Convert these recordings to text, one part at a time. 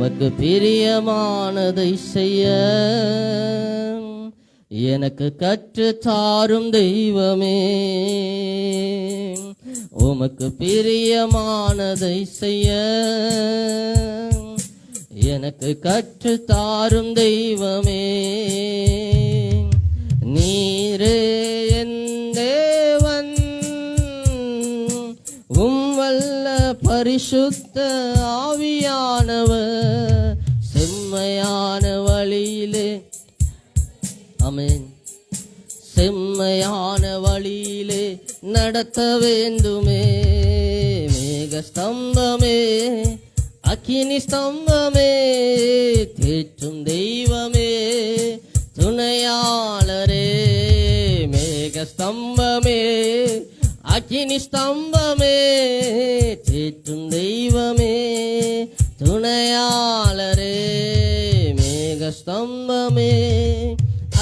உமக்கு பிரியமானதை செய்ய எனக்கு கற்று தாரும் தெய்வமே. உமக்கு பிரியமானதை செய்ய எனக்கு கற்று தாரும் தெய்வமே. நீரே என் தேவன், வல்ல பரிசுத்த ஆவியானவர் செம்மையான வழியிலே, ஆமென், செம்மையான வழியிலே நடத்த வேண்டுமே. மேக ஸ்தம்பமே, அக்கினி ஸ்தம்பமே, தேற்றும் தெய்வமே, துணையாளரே. மேக ஸ்தம்பமே, அக்கினி ஸ்தம்பமே, தேற்றும் தெய்வமே, துணையாளரே. மேக ஸ்தம்பமே,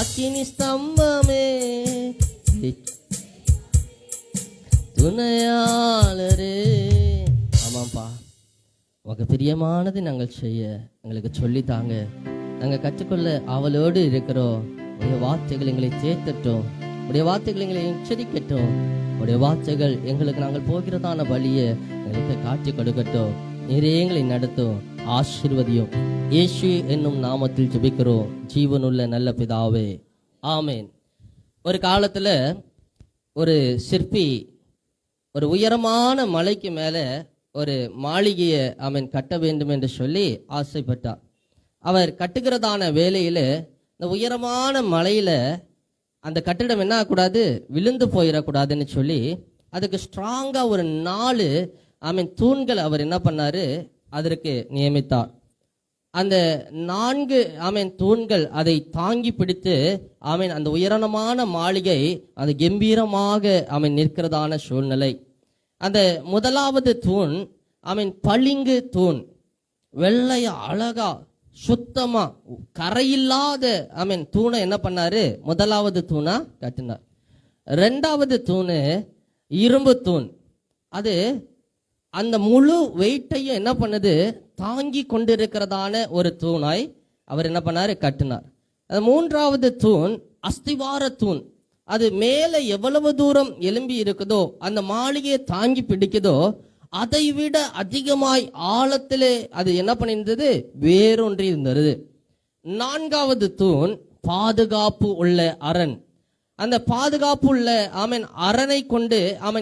அக்கினி ஸ்தம்பமே, துணையாளரே. ஆமாப்பா, உங்க பிரியமானது நாங்கள் செய்ய எங்களுக்கு சொல்லித்தாங்க. நாங்கள் கற்றுக்கொள்ள அவளோடு இருக்கிறோம். உடைய வார்த்தைகள் எங்களை தேர்த்தட்டும், உடைய வார்த்தைகள் எங்களை எச்சரிக்கட்டும், உடைய வார்த்தைகள் எங்களுக்கு நாங்கள் போகிறதான வழியை எங்களுக்கு காட்சி கொடுக்கட்டும். நீரே எங்களை நடத்தும், ஆசீர்வதியும். இயேசு என்னும் நாமத்தில் ஜெபிக்கிறோம் ஜீவனுள்ள நல்ல பிதாவே, ஆமேன். ஒரு காலத்துல ஒரு சிற்பி ஒரு உயரமான மலைக்கு மேல ஒரு மாளிகையை அவன் கட்ட வேண்டும் என்று சொல்லி ஆசைப்பட்டார். அவர் கட்டுகிறதான வேலையில இந்த உயரமான மலையில அந்த கட்டிடம் என்ன ஆகக்கூடாது, விழுந்து போயிடக்கூடாதுன்னு சொல்லி அதுக்கு ஸ்ட்ராங்கா ஒரு 4 தூண்கள் அவர் என்ன பண்ணாரு, அதற்கு நியமித்தார். அந்த 4 தூண்கள் அதை தாங்கி பிடித்து அந்த உயரமான மாளிகை அது கம்பீரமாக நிற்கிறதான சூழ்நிலை. அந்த முதலாவது தூண் பளிங்கு தூண், வெள்ளையா அழகா சுத்தமா கரையில்லாத தூணை என்ன பண்ணாரு, முதலாவது தூணா கட்டினார். 2வது தூணு இரும்பு தூண், அது அந்த முழு வெயிட்டையும் என்ன பண்ணுது, தாங்கி கொண்டிருக்கிறதான ஒரு தூணாய் அவர் என்ன பண்ணாரு, கட்டினார். 3வது தூண் அஸ்திவார தூண், அது மேல எவ்வளவு தூரம் எழும்பி இருக்குதோ, அந்த மாளிகையை தாங்கி பிடிக்குதோ அதை விட அதிகமாய் ஆழத்திலே அது என்ன பண்ணியிருந்தது, வேரொன்றி இருந்தது. 4வது தூண் பாதுகாப்பு உள்ள அரண், அந்த பாதுகாப்பு உள்ள அரணை கொண்டு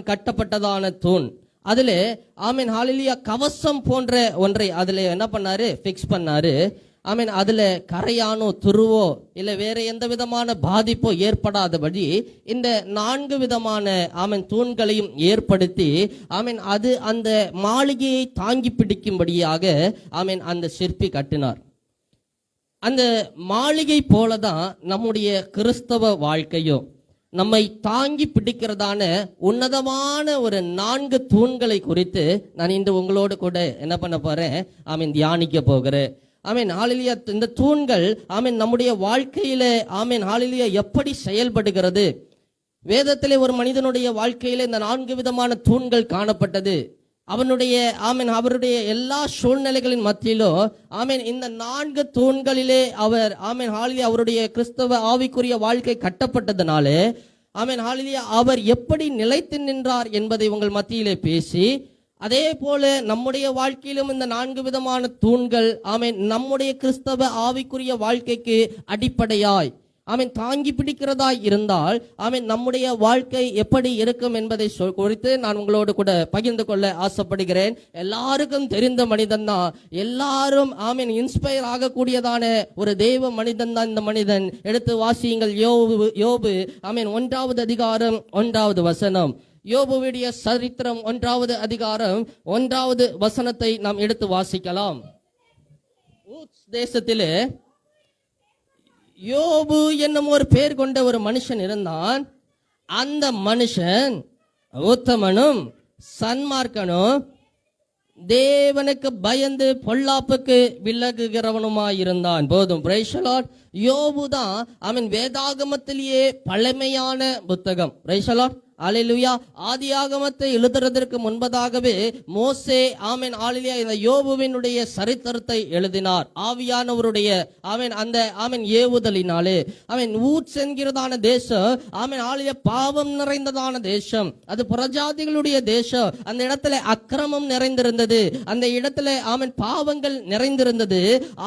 கட்டப்பட்டதான தூண். அதுல ஹalleluya கவசம் போன்ற ஒன்றை அதுல என்ன பண்ணாரு, பிக்ஸ் பண்ணாரு. அதுல கரையானோ துருவோ இல்ல வேற எந்த விதமான பாதிப்போ ஏற்படாதபடி இந்த 4 விதமான தூண்களையும் ஏற்படுத்தி அது அந்த மாளிகையை தாங்கி பிடிக்கும்படியாக அந்த சிற்பி கட்டினார். அந்த மாளிகை போலதான் நம்முடைய கிறிஸ்தவ வாழ்க்கையும் நம்மை தாங்கி பிடிக்கிறதான உன்னதமான ஒரு 4 தூண்களை குறித்து நான் இன்று உங்களோடு கூட என்ன பண்ண போறேன், தியானிக்க போகிறேன். ஹalleluya. இந்த தூண்கள் நம்முடைய வாழ்க்கையில ஹalleluya எப்படி செயல்படுகிறது. வேதத்திலே ஒரு மனிதனுடைய வாழ்க்கையில இந்த 4 விதமான தூண்கள் காணப்பட்டது. அவருடைய எல்லா சூழ்நிலைகளின் மத்தியிலும் இந்த 4 தூண்களிலே அவர் ஹalleluya அவருடைய கிறிஸ்தவ ஆவிக்குரிய வாழ்க்கை கட்டப்பட்டதனாலே ஹalleluya அவர் எப்படி நிலைத்து நின்றார் என்பதை உங்கள் மத்தியிலே பேசி, அதே போல நம்முடைய வாழ்க்கையிலும் இந்த 4 விதமான தூண்கள் நம்முடைய கிறிஸ்தவ ஆவிக்குரிய வாழ்க்கைக்கு அடிப்படையாய் தாங்கி பிடிக்கிறதாய் இருந்தால் நம்முடைய வாழ்க்கை எப்படி இருக்கும் என்பதை குறித்து நான் உங்களோடு கூட பகிர்ந்து கொள்ள ஆசைப்படுகிறேன். எல்லாருக்கும் தெரிந்த மனிதன் தான், எல்லாரும் இன்ஸ்பயர் ஆகக்கூடியதான ஒரு தெய்வ மனிதன் தான் இந்த மனிதன். எடுத்து வாசியுங்கள், யோபு 1வது அதிகாரம் 1வது வசனம். யோபுவுடைய சரித்திரம் 1வது அதிகாரம் 1வது வசனத்தை நாம் எடுத்து வாசிக்கலாம். தேசத்திலே யோபு என்னும் ஒரு பேர் கொண்ட ஒரு மனுஷன் இருந்தான். அந்த மனுஷன் உத்தமனும் சன்மார்க்கனும் தேவனுக்கு பயந்து பொல்லாப்புக்கு விலகுகிறவனுமாயிருந்தான். போதும். Price the Lord. யோபு தான் வேதாகமத்திலேயே பழமையான புத்தகம். Price the Lord. அல்லேலூயா. ஆதியாகமத்தை எழுதுறதற்கு முன்பதாகவே மோசே ஆமென் ஹalleluya இந்த யோபுவினுடைய சரித்திரத்தை எழுதினார். ஆவியானவருடைய ஆமென் அந்த ஆமென் ஏவுதலினாலே ஆமென் ஊட்ஸ் என்கிறதான தேசம் ஆமென் ஹalleluya பாவம் நிறைந்ததான தேசம், அது புறஜாதிகளுடைய தேசம். அந்த இடத்துல அக்கிரமம் நிறைந்திருந்தது, அந்த இடத்துல ஆமென் பாவங்கள் நிறைந்திருந்தது.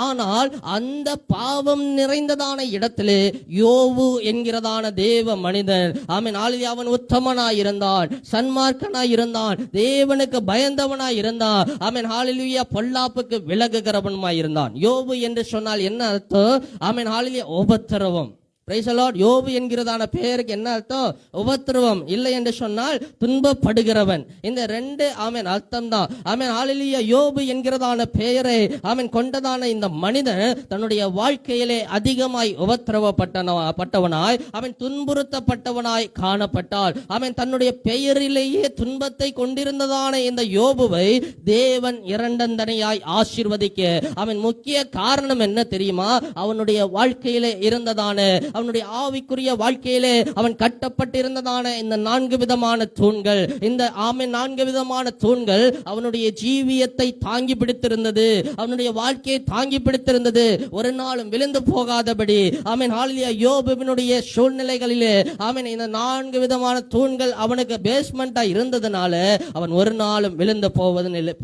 ஆனால் அந்த பாவம் நிறைந்ததான இடத்திலே யோபு என்கிறதான தேவ மனிதன் ஆமென் ஹalleluya அவன் உத்தமனாய் இருந்தான், சன்மார்க்கனாய் இருந்தான், தேவனுக்கு பயந்தவனாய் இருந்தான். ஆமென் ஹalleluya பொல்லாப்புக்கு விலகுகிறவனாய் இருந்தான். யோபு என்று சொன்னால் என்ன அர்த்தம்? ஆமென் ஹalleluya உபத்திரவம். Price the Lord. யோபு என்கிறதான பெயருக்கு என்ன அர்த்தம்? உபத்திரவம். இல்லை என்று சொன்னால் துன்பப்படுகிறவன். இந்த ரெண்டு ஆமென் அர்த்தம் தான். ஆமென் ஹalleluya யோபு என்கிறதான பெயரை ஆமென் கொண்டதான இந்த மனிதன் தன்னுடைய வாழ்க்கையிலே அதிகமாய் உபத்திரவப்பட்டவனாய் அவன் துன்புறுத்தப்பட்டவனாய் காணப்பட்டால் அவன் தன்னுடைய பெயரிலேயே துன்பத்தை கொண்டிருந்ததான இந்த யோபுவை தேவன் இரண்டந்தனையாய் ஆசீர்வதிக்க அவன் முக்கிய காரணம் என்ன தெரியுமா? அவனுடைய வாழ்க்கையிலே இருந்ததான அவனுடைய ஆவிக்குரிய வாழ்க்கையிலே அவன் கட்டப்பட்டிருந்ததான இந்த 4 விதமான தூண்கள், இந்த ஆமென் 4 விதமான தூண்கள் அவனுடைய ஜீவியத்தை தாங்கி பிடித்திருந்தது, அவனுடைய வாழ்க்கையை தாங்கி பிடித்திருந்தது, ஒரு நாளும் விழுந்து போகாதபடி. ஆமென் ஹalleluya யோபுவினுடைய சூழ்நிலைகளிலே ஆமென் இந்த 4 விதமான தூண்கள் அவனுக்கு பேஸ்மெண்டா இருந்ததனால அவன் ஒரு நாளும் விழுந்து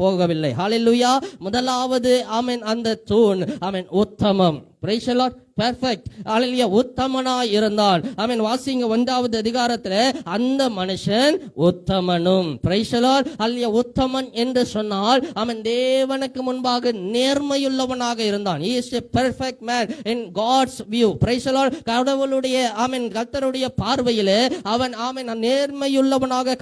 போகவில்லை. ஹalleluya. முதலாவது ஆமென் அந்த தூண் ஆமென் உத்தமம். Price the Lord. பெர்ஃபெக்ட். ஹalleluya உத்தமனாய் இருந்தான். ஆமென் வாசிங்க 1வது அதிகாரத்திலே அந்த மனுஷன் உத்தமனும். Price the Lord. ஹalleluya உத்தமன் என்று சொன்னால் அவன் தேவனுக்கு முன்பாக நேர்மையுள்ளவனாக இருந்தான். he is a perfect man in God's view. Price the Lord. கடவுளுடைய ஆமென் கர்த்தருடைய பார்வையிலே அவன் ஆமென் நேர்மையுள்ளவனாக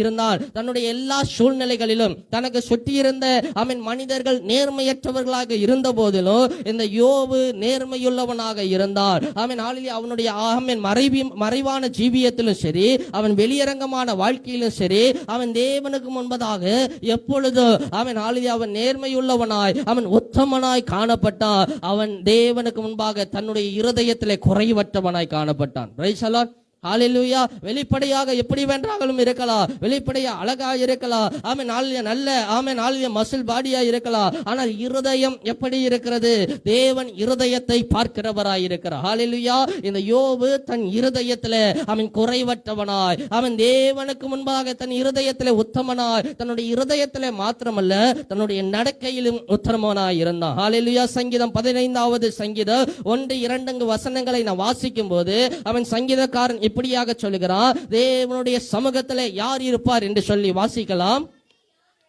இருந்தான். தன்னுடைய எல்லா சூழ்நிலைகளிலும் தனக்கு சுற்றியிருந்த ஆமென் மனிதர்கள் நேர்மையற்றவர்களாக இருந்த போதிலும் இந்த யோபு நேர்மையுள்ளவன் இருந்தார். ஆமென் ஹalleluya அவனுடைய ஆமென் மறைவான ஜீவியத்திலும் சரி, அவன் வெளியரங்கமான வாழ்க்கையிலும் சரி, அவன் தேவனுக்கு முன்பதாக எப்பொழுதும் ஆமென் ஹalleluya அவன் நேர்மையுள்ளவனாய் அவன் உத்தமனாய் காணப்பட்டான். அவன் தேவனுக்கு முன்பாக தன்னுடைய இருதயத்திலே குறைவற்றவனாய் காணப்பட்டான். Price the Lord. ஹalleluya வெளிப்படையாக எப்படி வென்றாலும் இருக்கலாம், வெளிப்படையா அழகா இருக்கலாம், ஆமென் ஹalleluya நல்ல ஆமென் ஹalleluya மசில் பாடியா இருக்கலாம். ஆனால் இருதயம் எப்படி இருக்கிறது? தேவன் இருதயத்தை பார்க்கிறவராய் இருக்கிறார். ஹalleluya இந்த யோபு தன் இருதயத்திலே அவன் குறைவற்றவனாய் அவன் தேவனுக்கு முன்பாக தன் இருதயத்திலே உத்தமனாய், தன்னுடைய இருதயத்திலே மாத்திரமல்ல தன்னுடைய நடக்கையிலும் உத்தமனாய் இருந்தான். ஹalleluya சங்கீதம் 15வது சங்கீதம் 1-2 வசனங்களை நான் வாசிக்கும் போது அவன் சங்கீதக்காரன் இப்படியாக சொல்லுகிறான், தேவனுடைய சமூகத்திலே யார் இருப்பார் என்று சொல்லி வாசிக்கலாம்.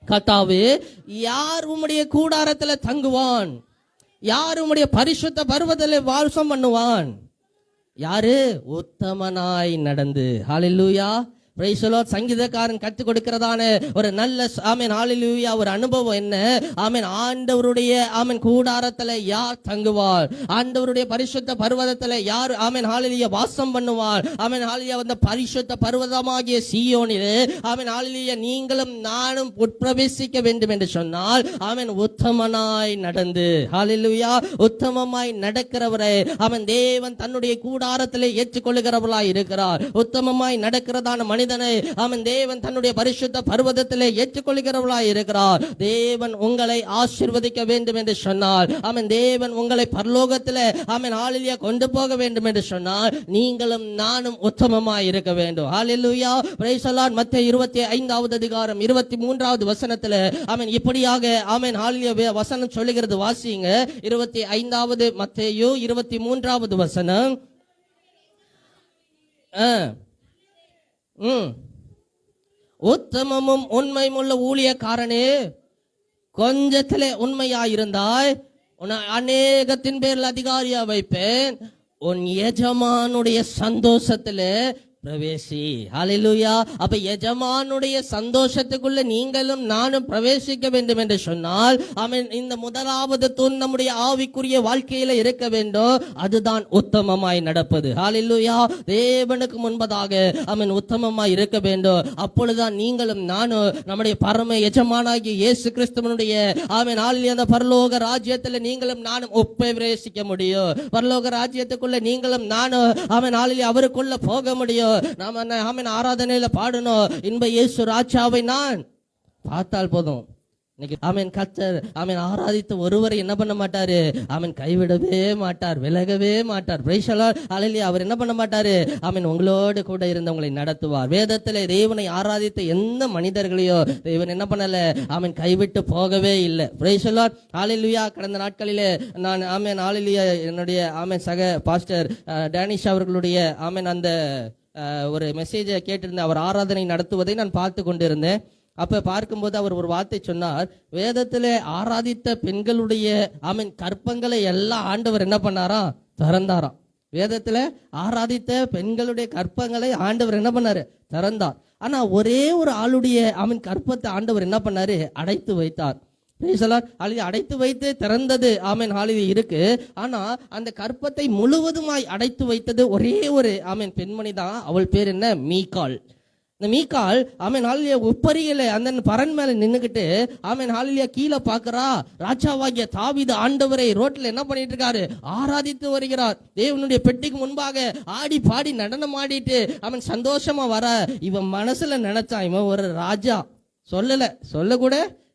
கர்த்தாவே, யார் உம்முடைய கூடாரத்தில் தங்குவான்? யார் உம்முடைய பரிசுத்த பர்வதத்திலே வாசம் பண்ணுவான்? யாரு? உத்தமனாய் நடந்து. ஹalleluya. Praise the Lord. சங்கீதக்காரன் கற்றுக் கொடுக்கிறதான ஒரு நல்ல ஆமென் ஹalleluya ஒரு அனுபவம் என்ன? ஆமென் ஆண்டவருடைய ஆமென் கூடாரத்தில் யார் தங்குவார்? ஆண்டவருடைய பரிசுத்த பர்வதத்தில் யார் ஆமென் ஹalleluya வாசம் பண்ணுவார்? ஆமென் ஹalleluya அந்த பரிசுத்த பர்வதமாகிய சீயோனிலே ஆமென் ஹalleluya நீங்களும் நானும் உட்பிரவேசிக்க வேண்டும் என்று சொன்னால் ஆமென் உத்தமனாய் நடந்து. ஹalleluya உத்தமமாய் நடக்கிறவரை ஆமென் தேவன் தன்னுடைய கூடாரத்திலே ஏற்றுக்கொள்ளுகிறவர்களாய் இருக்கிறார். உத்தமமாய் நடக்கிறதான மனிதனை ஆமென் தேவன் தன்னுடைய பரிசுத்த பர்வதத்திலே ஏற்றுக்கொள்கிறவர்களாய் இருக்கிறார். தேவன் உங்களை ஆசீர்வதிக்க வேண்டும் என்று சொன்னால், ஆமென் தேவன் உங்களை பரலோகத்திலே ஆமென் ஹalleluya கொண்டு போக வேண்டும் என்று சொன்னால் நீங்களும் நானும் உத்தமமாய் இருக்க வேண்டும். ஹalleluya. Praise the Lord. மத்தேயு 25வது அதிகாரம் 23வது வசனத்திலே ஆமென் இப்படியாக ஆமென் ஹalleluya வசனம் சொல்லுகிறது. வாசிங்க 25வது மத்தேயு 23வது வசனம். உத்தமமும் உண்மையும் உள்ள ஊழியக்காரனே, கொஞ்சத்திலே உண்மையாயிருந்தாய், உன்னை அநேகத்தின் பேரில் அதிகாரியா வைப்பேன், உன் எஜமானுடைய சந்தோஷத்திலே பிரவேசி. ஹalleluya. அப்ப எஜமானுடைய சந்தோஷத்துக்குள்ள நீங்களும் நானும் பிரவேசிக்க வேண்டும் என்று சொன்னால் ஆமென் இந்த முதலாவது தூண் நம்முடைய ஆவிக்குரிய வாழ்க்கையில இருக்க வேண்டும். அதுதான் உத்தமமாய் நடப்பது. ஹalleluya. தேவனுக்கு முன்பதாக ஆமென் உத்தமமாய் இருக்க வேண்டும். அப்பொழுதுதான் நீங்களும் நானும் நம்முடைய பரம எஜமானாகிய இயேசு கிறிஸ்துவினுடைய ஆமென் ஹalleluya அந்த பரலோக ராஜ்யத்தில் நீங்களும் நானும் பிரவேசிக்க முடியும். பரலோக ராஜ்யத்துக்குள்ள நீங்களும் நானும் ஆமென் ஹalleluya அவருக்குள்ள போக முடியும். நாம ஆமென் ஆராதனையில பாடணும், இன்ப இயேசு ராஜாவை நான் பார்த்தால் போதும். இன்னைக்கு ஆமென் கர்த்தர் ஆமென் ஆராதித்த ஒருவரை என்ன பண்ண மாட்டாரு, ஆமென் கைவிடவே மாட்டார், விலகவே மாட்டார். பிரைஸ் தி லார்ட், ஹல்லேலூயா. அவர் என்ன பண்ண மாட்டாரு, ஆமென் உங்களோடு கூட இருந்து உங்களை நடத்துவார். வேதத்திலே தேவனை ஆராதித்த எந்த மனிதர்களையோ தேவன் என்ன பண்ணல, ஆமென் கைவிட்டு போகவே இல்லை. பிரைஸ் தி லார்ட், ஹல்லேலூயா. கடந்த நாட்களிலே நான் ஆமென் ஹல்லேலூயா என்னுடைய ஆமென் சக பாஸ்டர் டேனிஷ் அவர்களுடைய ஆமென் அந்த ஒரு மெசேஜை கேட்டிருந்தேன். அவர் ஆராதனை நடத்துவதை நான் பார்த்து கொண்டிருந்தேன். அப்ப பார்க்கும்போது அவர் ஒரு வார்த்தை சொன்னார், வேதத்திலே ஆராதித்த பெண்களுடைய ஆமென் கற்பங்களை எல்லாம் ஆண்டவர் என்ன பண்ணாராம், திறந்தாராம். வேதத்துல ஆராதித்த பெண்களுடைய கற்பங்களை ஆண்டவர் என்ன பண்ணாரு, திறந்தார். ஆனா ஒரே ஒரு ஆளுடைய ஆமென் கற்பத்தை ஆண்டவர் என்ன பண்ணாரு, அடைத்து வைத்தார். அடைத்து வைத்து திறந்தது ஆமென் ஹல்லேலூயா இருக்கு. ஆனா அந்த கற்பத்தை முழுவதுமாய் அடைத்து வைத்தது ஒரே ஒரு ஆமென் பெண்மணி தான். அவள் பேர் என்ன, மீகாள். இந்த மீகாள் ஆமென் ஹல்லேலூயா உப்பரியில அந்த பரன் மேல நின்னுக்கிட்டு ஆமென் ஹல்லேலூயா கீழே பாக்குறா. ராஜாவாகிய தாவீது ஆண்டவரை ரோட்ல என்ன பண்ணிட்டு இருக்காரு, ஆராதித்து வருகிறார். தேவனுடைய பெட்டிக்கு முன்பாக ஆடி பாடி நடனம் ஆடிட்டு அவன் சந்தோஷமா வர. இவன் மனசுல நினைச்சான், இவன் ஒரு ராஜா. சொல்ல கூட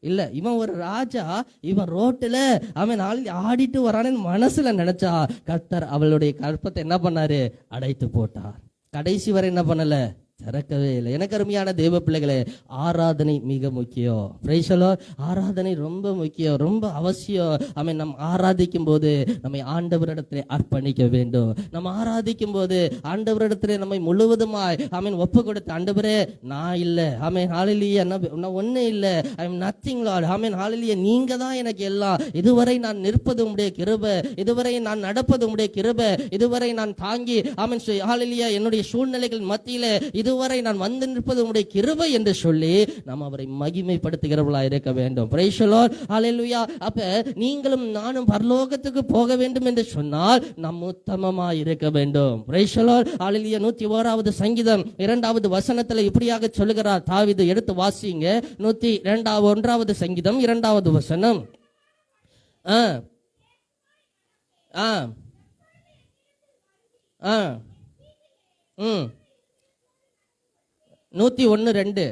இல்ல, இவன் ஒரு ராஜா, இவன் ரோட்டுல அவன் ஆடிட்டு வரான்னு மனசுல நினைச்சா. கர்த்தர் அவளுடைய கற்பத்தை என்ன பண்ணாரு, அடைத்து போட்டார். கடைசி வரை என்ன பண்ணல, திறக்கவே இல்லை. எனக்கு அருமையான தேவ பிள்ளைகளே, ஆராதனை மிக முக்கியம். பிரைஸ் தி லார்ட், ஆராதனை ரொம்ப முக்கியம், ரொம்ப அவசியம். ஆமென். நம்ம ஆராதிக்கும் போது நம்மை ஆண்டவரிடத்திலே அர்ப்பணிக்க வேண்டும். நம்ம ஆராதிக்கும் போது ஆண்டவரிடத்திலே நம்மை முழுவதுமாய் ஆமென் ஒப்பு கொடுத்து, ஆண்டவரே நான் இல்லை, ஆமென் ஹல்லேலூயா, நான் ஒண்ணே இல்லை, ஐ அம் நத்திங் லார்ட், ஆமென் ஹல்லேலூயா, நீங்க தான் எனக்கு எல்லாம். இதுவரை நான் நிற்பது உம்முடைய கிருபை, இதுவரை நான் நடப்பது உம்முடைய கிருபை, இதுவரை நான் தாங்கி ஆமென் ஹல்லேலூயா என்னுடைய சூழ்நிலைகள் மத்தியிலே இதுவரை நான் வந்து நிற்பது உம்முடைய கிருபை என்று சொல்லி நாம் அவரை மகிமைப்படுத்துகிறவர்களாக இருக்க வேண்டும். Price the Lord, hallelujah. அப்ப நீங்களும் நானும் பரலோகத்துக்கு போக வேண்டும் என்று சொன்னால் நாம் உத்தமமாய் இருக்க வேண்டும். பிரைஸ் தி லார்ட், ஹல்லேலூயா. 101வது சங்கீதம் 2வது வசனத்துல இப்படியாக சொல்லுகிறார் தாவீது. எடுத்து வாசிங்க. 101வது சங்கீதம் 2வது வசனம். 101:2.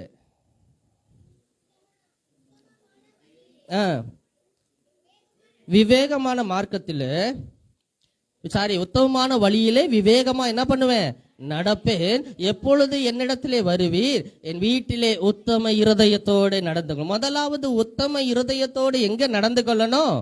விவேகமான மார்க்கத்தில் உத்தமமான வழியிலே விவேகமா என்ன பண்ணுவேன், நடப்பேன். எப்பொழுது என்னிடத்திலே வருவீர், என் வீட்டிலே உத்தம இருதயத்தோடு நடந்து கொள்ளும். முதலாவது உத்தம இருதயத்தோடு எங்க நடந்து கொள்ளணும்,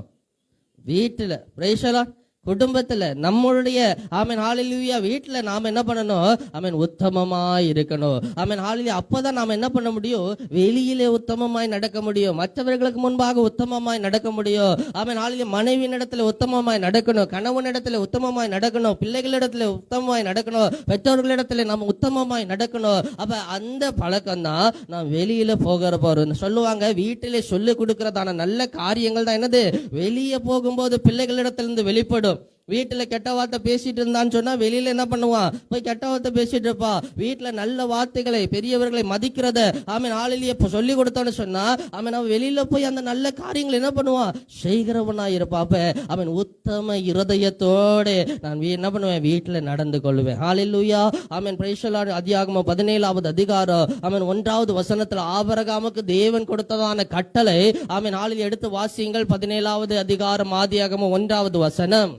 வீட்டுல. பிரைஸ் தி லார்ட், குடும்பத்துல, நம்மளுடைய ஆமென் ஹல்லேலூயா வீட்டுல நாம என்ன பண்ணணும், ஆமென் உத்தமமாய் இருக்கணும். ஆமென் ஹல்லேலூயா. அப்பதான் நாம என்ன பண்ண முடியும், வெளியிலே உத்தமமாய் நடக்க முடியும், மற்றவர்களுக்கு முன்பாக உத்தமமாய் நடக்க முடியும். ஆமென் ஹல்லேலூயா. மனைவியினிடத்துல உத்தமமாய் நடக்கணும், கணவனிடத்துல உத்தமமாய் நடக்கணும், பிள்ளைகளிடத்துல உத்தமமாய் நடக்கணும், பெற்றோர்களிடத்துல நம்ம உத்தமமாய் நடக்கணும். அப்ப அந்த பழக்கம் தான் நாம் வெளியில போகிற போறோம். சொல்லுவாங்க, வீட்டிலே சொல்லி கொடுக்கறதான நல்ல காரியங்கள் தான் என்னது, வெளியே போகும்போது பிள்ளைகளிடத்திலிருந்து வெளிப்படும். வீட்டுல கெட்ட வார்த்தை பேசிட்டு இருந்தான்னு சொன்னா வெளியில என்ன பண்ணுவான், போய் கெட்ட வார்த்தை பேசிட்டு இருப்பா. வீட்டுல நல்ல வார்த்தைகளை, பெரியவர்களை மதிக்கிறத ஆமென் ஹல்லேலூயா சொல்லி கொடுத்தோன்னு சொன்னா அவன் வெளியில போய் அந்த நல்ல காரியங்களை என்ன பண்ணுவான், செய்கிறவனா இருப்பா. அப்ப அவன் உத்தம இருதயத்தோடு நான் என்ன பண்ணுவேன், வீட்டுல நடந்து கொள்வேன். Hallelujah. Amen. Praise the Lord. ஆதியாகமம் 17வது அதிகாரம் ஆமென் 1வது வசனத்துல ஆபிரகாமுக்கு தேவன் கொடுத்ததான கட்டளை ஆமென் ஹல்லேலூயா. எடுத்து வாசியுங்கள். 17வது அதிகாரம் ஆதியாகமம் 1வது வசனம்.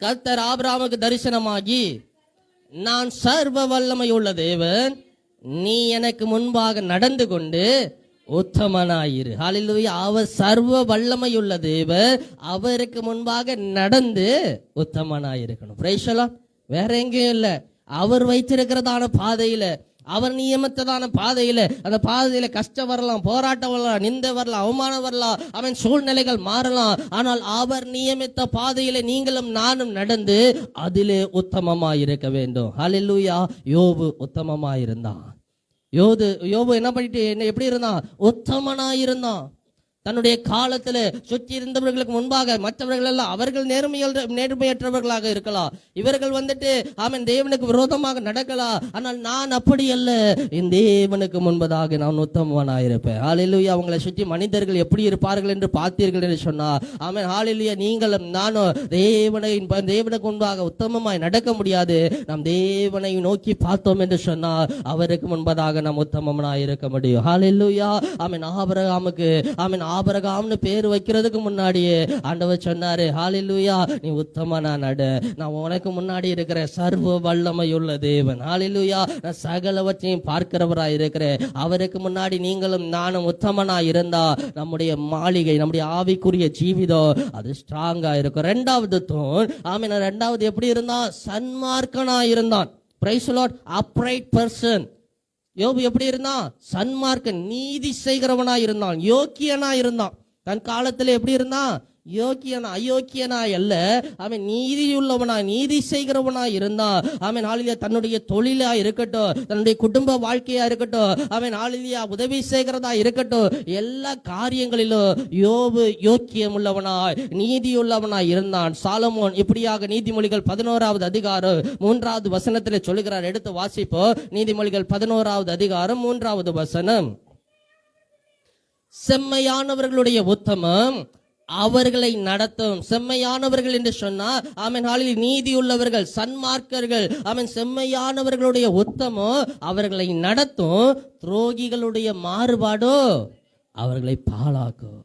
கர்த்தர் ஆபிரகாமுக்கு தரிசனமாகி, நான் சர்வ வல்லமை உள்ள தேவன், நீ எனக்கு முன்பாக நடந்து கொண்டு உத்தமனாயிரு. ஹல்லேலூயா. அவர் சர்வ வல்லமை உள்ள தேவன், அவருக்கு முன்பாக நடந்து உத்தமனாயிருக்கணும். Price the Lord. வேற எங்கேயும் இல்ல, அவர் வைத்திருக்கிறதான பாதையில, அவர் நியமித்ததான பாதையில, அந்த பாதையில கஷ்டம் வரலாம், போராட்டம் வரலாம், நிந்தை வரலாம், அவமானம் வரலாம், அவன் சூழ்நிலைகள் மாறலாம். ஆனால் அவர் நியமித்த பாதையில நீங்களும் நானும் நடந்து அதிலே உத்தமமாய் இருக்க வேண்டும். ஹல்லேலூயா. யோபு உத்தமமாய் இருந்தான். யோபு என்ன பண்ணிட்டு எப்படி இருந்தான், உத்தமனாய் இருந்தான். தன்னுடைய காலத்துல சுற்றி இருந்தவர்களுக்கு முன்பாக மற்றவர்கள் எல்லாம் அவர்கள் நேர்மையற்றவர்களாக இருக்கலாம். இவர்கள் வந்துட்டு ஆமென் தேவனுக்கு விரோதமாக நடக்கலாம். ஆனால் நான் அப்படி அல்ல, என் தேவனுக்கு முன்பதாக நான் உத்தமனாயிருப்பேன். ஹல்லேலூயா. அவங்களை சுற்றி மனிதர்கள் எப்படி இருப்பார்கள் என்று பார்த்தீர்கள் என்று சொன்னா ஆமென் ஹல்லேலூயா, நீங்களும் நானும் தேவனுக்கு முன்பாக உத்தமமாய் நடக்க முடியாது. நாம் தேவனை நோக்கி பார்த்தோம் என்று சொன்னா அவருக்கு முன்பதாக நாம் உத்தமனாய் இருக்க முடியும். ஹல்லேலூயா. ஆமென் ஆபிரகாமுக்கு ஆமென் ஆபிரகாம்னு பேர் வைக்கிறதுக்கு முன்னாடியே ஆண்டவர் சொன்னாரு, ஹல்லேலூயா, நீ உத்தமனா நட, நான் உனக்கு முன்னாடி இருக்கிற சர்வ வல்லமை உள்ள தேவன். ஹல்லேலூயா, நான் சகலவற்றையும் பார்க்கிறவராய் இருக்கிறேன். அவருக்கு முன்னாடி நீங்களும் நானும் உத்தமனா இருந்தா நம்முடைய மாளிகை, நம்முடைய ஆவிக்குரிய ஜீவிதம் அது ஸ்ட்ராங்கா இருக்கும். ரெண்டாவது தூண் ஆமென், ரெண்டாவது எப்படி இருந்தான்? சன்மார்க்கனா இருந்தான். Price the Lord. Upright person. யோபு எப்படி இருந்தான்? சன்மார்க்கன், நீதி செய்கிறவனா இருந்தான், யோக்கியனா இருந்தான். தன் காலத்துல எப்படி இருந்தான்? யோக்கியனா, அயோக்கியனா அல்ல, அவன் நீதியுள்ளவனா, நீதி செய்கிறவனா இருந்தான். அவன் ஆளிலியா தன்னுடைய தொழிலா இருக்கட்டும், தன்னுடைய குடும்ப வாழ்க்கையா இருக்கட்டும், அவன் ஆளிலியா உதவி செய்கிறதா இருக்கட்டும், எல்லா காரியங்களிலும் யோபு யோக்கியம் உள்ளவனாய் நீதியுள்ளவனாய் இருந்தான். சாலமோன் இப்படியாக நீதிமொழிகள் 11வது அதிகாரம் 3வது வசனத்தில் சொல்லுகிறார். எடுத்து வாசிப்போம். நீதிமொழிகள் 11வது அதிகாரம் 3வது வசனம். செம்மையானவர்களுடைய உத்தமம் அவர்களை நடத்தும். செம்மையானவர்கள் என்று சொன்னா ஆமென் ஹல்லேலூயா, நீதி உள்ளவர்கள், சன்மார்க்கர்கள். ஆமென், செம்மையானவர்களுடைய உத்தமம் அவர்களை நடத்தும், துரோகிகளுடைய மாறுபாடோ அவர்களை பாழாக்கும்.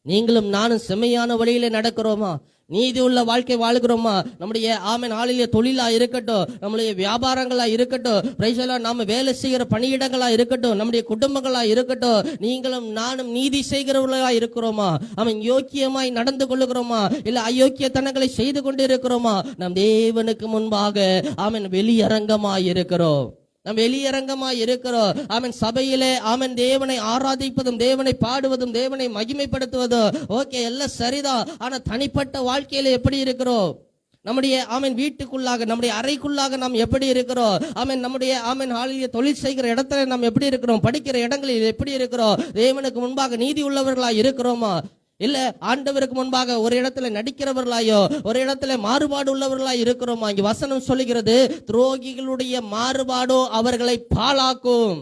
நீங்களும் நானும் செம்மையான வழியில நடக்கிறோமா? நீதி உள்ள வாழ்க்கை வாழ்கிறோமா? நம்முடைய ஆமென் ஹல்லேலூயா தொழிலா இருக்கட்டும், நம்முடைய வியாபாரங்களா இருக்கட்டும், பிரைஸ் தி லார்ட், நாம வேலை செய்கிற பணியிடங்களா இருக்கட்டும், நம்முடைய குடும்பங்களா இருக்கட்டும், நீங்களும் நானும் நீதி செய்கிறவர்களா இருக்கிறோமா? ஆமென், யோக்கியமாய் நடந்து கொள்ளுகிறோமா? இல்ல அயோக்கியத்தனங்களை செய்து கொண்டு இருக்கிறோமா? நம் தேவனுக்கு முன்பாக ஆமென் வெளியரங்கமாய் இருக்கிறோம். நாம் வெளியரங்கமாய் இருக்கிறோம். ஆமென், சபையிலே ஆமென் தேவனை ஆராதிப்பதும், தேவனை பாடுவதும், தேவனை மகிமைப்படுத்துவதும் ஓகே, எல்லாம் சரிதான். ஆனா தனிப்பட்ட வாழ்க்கையில எப்படி இருக்கிறோம்? நம்முடைய ஆமென் வீட்டுக்குள்ளாக, நம்முடைய அறைக்குள்ளாக நாம் எப்படி இருக்கிறோம்? ஆமென், நம்முடைய ஆமென் ஹல்லேலூயா தொழில் செய்கிற இடத்துல நாம் எப்படி இருக்கிறோம்? படிக்கிற இடங்களில் எப்படி இருக்கிறோம்? தேவனுக்கு முன்பாக நீதி உள்ளவர்களா இருக்கிறோமா? இல்ல ஆண்டவருக்கு முன்பாக ஒரு இடத்துல நடிக்கிறவர்களாயோ, ஒரு இடத்துல மாறுபாடு உள்ளவர்களாய் இருக்கிறோமா? இங்க வசனம் சொல்லுகிறது, துரோகிகளுடைய மாறுபாடோ அவர்களை பாழாக்கும்.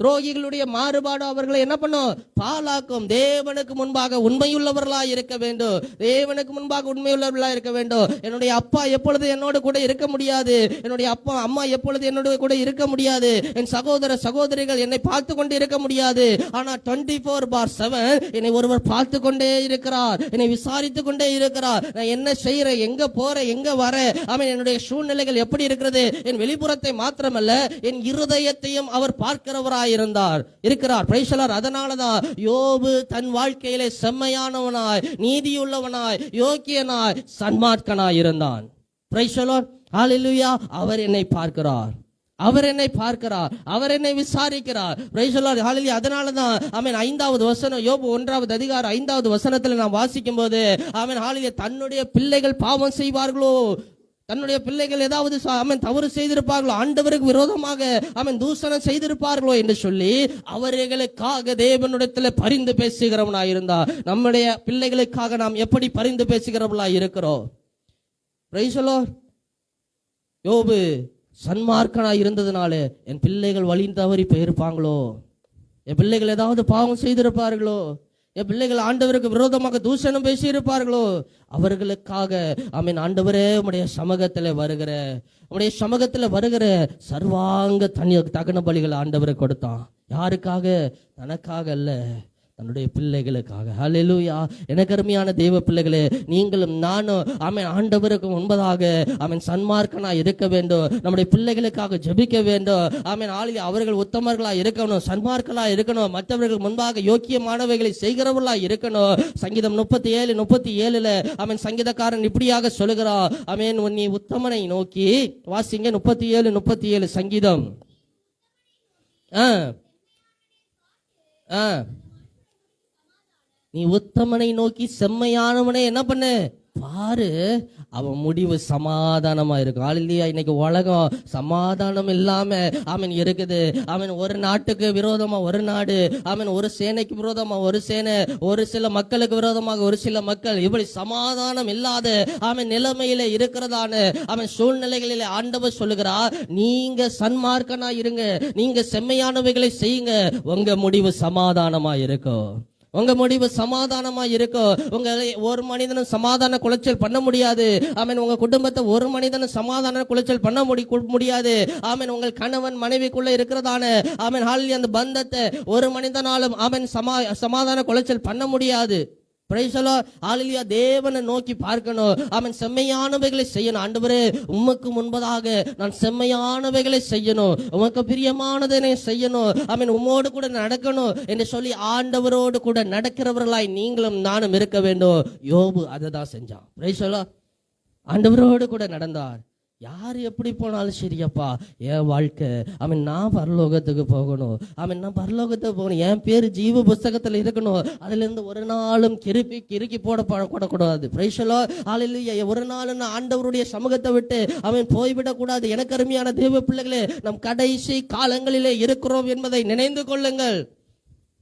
துரோகிகளுடைய மாறுபாடு அவர்களை என்ன பண்ணும்? பாழாக்கும். தேவனுக்கு முன்பாக உண்மையுள்ளவர்களாய் இருக்க வேண்டும். தேவனுக்கு முன்பாக உண்மையுள்ளவர்களாய் இருக்க வேண்டும். என்னுடைய அப்பா எப்பொழுது என்னோடு கூட இருக்க முடியாது, என்னுடைய அப்பா அம்மா எப்பொழுது என்னோடு கூட இருக்க முடியாது, என் சகோதர சகோதரிகள் என்னை பார்த்து கொண்டு இருக்க முடியாது. ஆனா 24/7 என்னை ஒருவர் பார்த்து கொண்டே இருக்கிறார், என்னை விசாரித்து கொண்டே இருக்கிறார். நான் என்ன செய்யறேன், எங்க போறேன், எங்க வரேன், ஆமென், என்னுடைய சூழ்நிலைகள் எப்படி இருக்கிறது, என் வெளிப்புறத்தை மாத்திரமல்ல என் இருதயத்தையும் அவர் பார்க்கிறவராய் இருக்கிறார். Price the Lord. அதனாலதான் யோபு தன் வாழ்க்கையிலே செம்மையானவனாய், நீதியுள்ளவனாய், யோக்கியனாய், சன்மார்க்கனாய் இருந்தான். Price the Lord. ஹல்லேலூயா. அவர் என்னை பார்க்கிறார், அவர் என்னை பார்க்கிறார், அவர் என்னை விசாரிக்கிறார். Price the Lord. ஹல்லேலூயா. அதனாலதான் ஆமென் 5வது வசனம், யோபு 1வது அதிகாரம் 5வது வசனத்துல நாம் வாசிக்கும் போது ஆமென் ஹல்லேலூயா, தன்னுடைய பிள்ளைகள் பாவம் செய்வார்களோ, தன்னுடைய பிள்ளைகள் ஏதாவது தவறு செய்திருப்பார்களோ, ஆண்டவருக்கு விரோதமாக தூஷணம் செய்திருப்பார்களோ என்று சொல்லி அவர்களுக்காக தேவனிடத்தில் பரிந்து பேசுகிறவனாய் இருந்தார். நம்முடைய பிள்ளைகளுக்காக நாம் எப்படி பரிந்து பேசுகிறவர்களாய் இருக்கிறோம்? Price the Lord. யோபு சன்மார்க்கனாய் இருந்ததுனால என் பிள்ளைகள் வழி தவறி போயிருப்பாங்களோ, என் பிள்ளைகள் ஏதாவது பாவம் செய்திருப்பார்களோ, என் பிள்ளைகள் ஆண்டவருக்கு விரோதமாக தூஷணம் பேசி இருப்பார்களோ, அவர்களுக்காக ஆமென் ஆண்டவரே உம்முடைய சமூகத்தில் வருகிற சர்வாங்க தகன பலிகள் ஆண்டவருக்கு கொடுத்தான். யாருக்காக? தனக்காக அல்ல, தன்னுடைய பிள்ளைகளுக்காக. ஹல்லேலூயா. எனக்கு அருமையான தேவ பிள்ளைகளே, நீங்களும் நானும் ஆமென் ஆண்டவருக்கு முன்பதாக ஆமென் சன்மார்க்கனா இருக்க வேண்டும். நம்முடைய பிள்ளைகளுக்காக ஜெபிக்க வேண்டும். ஆமென் ஆளில் அவர்கள் உத்தமர்களா இருக்கணும், சன்மார்க்கலா இருக்கணும், மற்றவர்கள் முன்பாக யோக்கியமானவைகளை செய்கிறவர்களா இருக்கணும். சங்கீதம் 37:37 ஆமென் சங்கீதக்காரன் இப்படியாக சொல்லுகிறான். ஆமென், நீ உத்தமனை நோக்கி வாசிங்க. 37:37 சங்கீதம். நீ உத்தமனை நோக்கி செம்மையானவனை என்ன பண்ணு? பாரு, அவன் முடிவு சமாதானமா இருக்கும். அல்லேலூயா. இன்னைக்கு உலகம் சமாதானம் இல்லாம அவன் இருக்குது. அவன் ஒரு நாட்டுக்கு விரோதமா ஒரு நாடு, அவன் ஒரு சேனைக்கு விரோதமா ஒரு சேனை, ஒரு சில மக்களுக்கு விரோதமாக ஒரு சில மக்கள், இப்படி சமாதானம் இல்லாத அவன் நிலைமையில இருக்கிறதான அவன் சூழ்நிலைகளிலே ஆண்டவர் சொல்லுகிறார், நீங்க சன்மார்க்கனா இருங்க, நீங்க செம்மையானவைகளை செய்யுங்க, உங்க முடிவு சமாதானமா இருக்கும். உங்க முடிவு சமாதானமா இருக்கும். உங்களை ஒரு மனிதனும் சமாதான குலைச்சல் பண்ண முடியாது. ஆமென். உங்க குடும்பத்தை ஒரு மனிதனும் சமாதான குலைச்சல் பண்ண முடியாது. ஆமென். உங்கள் கணவன் மனைவிக்குள்ள இருக்கிறதான ஆமென் ஹalleluya அந்த பந்தத்தை ஒரு மனிதனாலும் ஆமென் சமாதான குலைச்சல் பண்ண முடியாது. Praise the Lord. ஹalleluya. தேவனை நோக்கி பார்க்கணும். ஆமென். செம்மையானவைகளை செய்யணும். ஆண்டவரே, உமக்கு முன்பதாக நான் செம்மையானவைகளை செய்யணும், உமக்கு பிரியமானதை செய்யணும், ஆமென், உம்மோடு கூட நடக்கணும் என்று சொல்லி ஆண்டவரோடு கூட நடக்கிறவர்களாய் நீங்களும் நானும் இருக்க வேண்டும். யோபு அதை தான் செஞ்சான். Price the Lord. ஆண்டவரோடு கூட நடந்தார். யார் எப்படி போனாலும் சரியப்பா, என் வாழ்க்கை அவன் நான் பரலோகத்துக்கு போகணும், அவன் நான் பரலோகத்துக்கு போகணும், என் பேர் ஜீவ புஸ்தகத்தில் இருக்கணும், அதுல இருந்து ஒரு நாளும் கிறுக்கி போடக்கூடாது. Praise the Lord. ஹல்லேலூயா. ஒரு நாளும் நான் ஆண்டவருடைய சமூகத்தை விட்டு அவன் போய்விடக் கூடாது. எனக்கு அருமையான தேவ பிள்ளைகளே, நம் கடைசி காலங்களிலே இருக்கிறோம் என்பதை நினைந்து கொள்ளுங்கள்.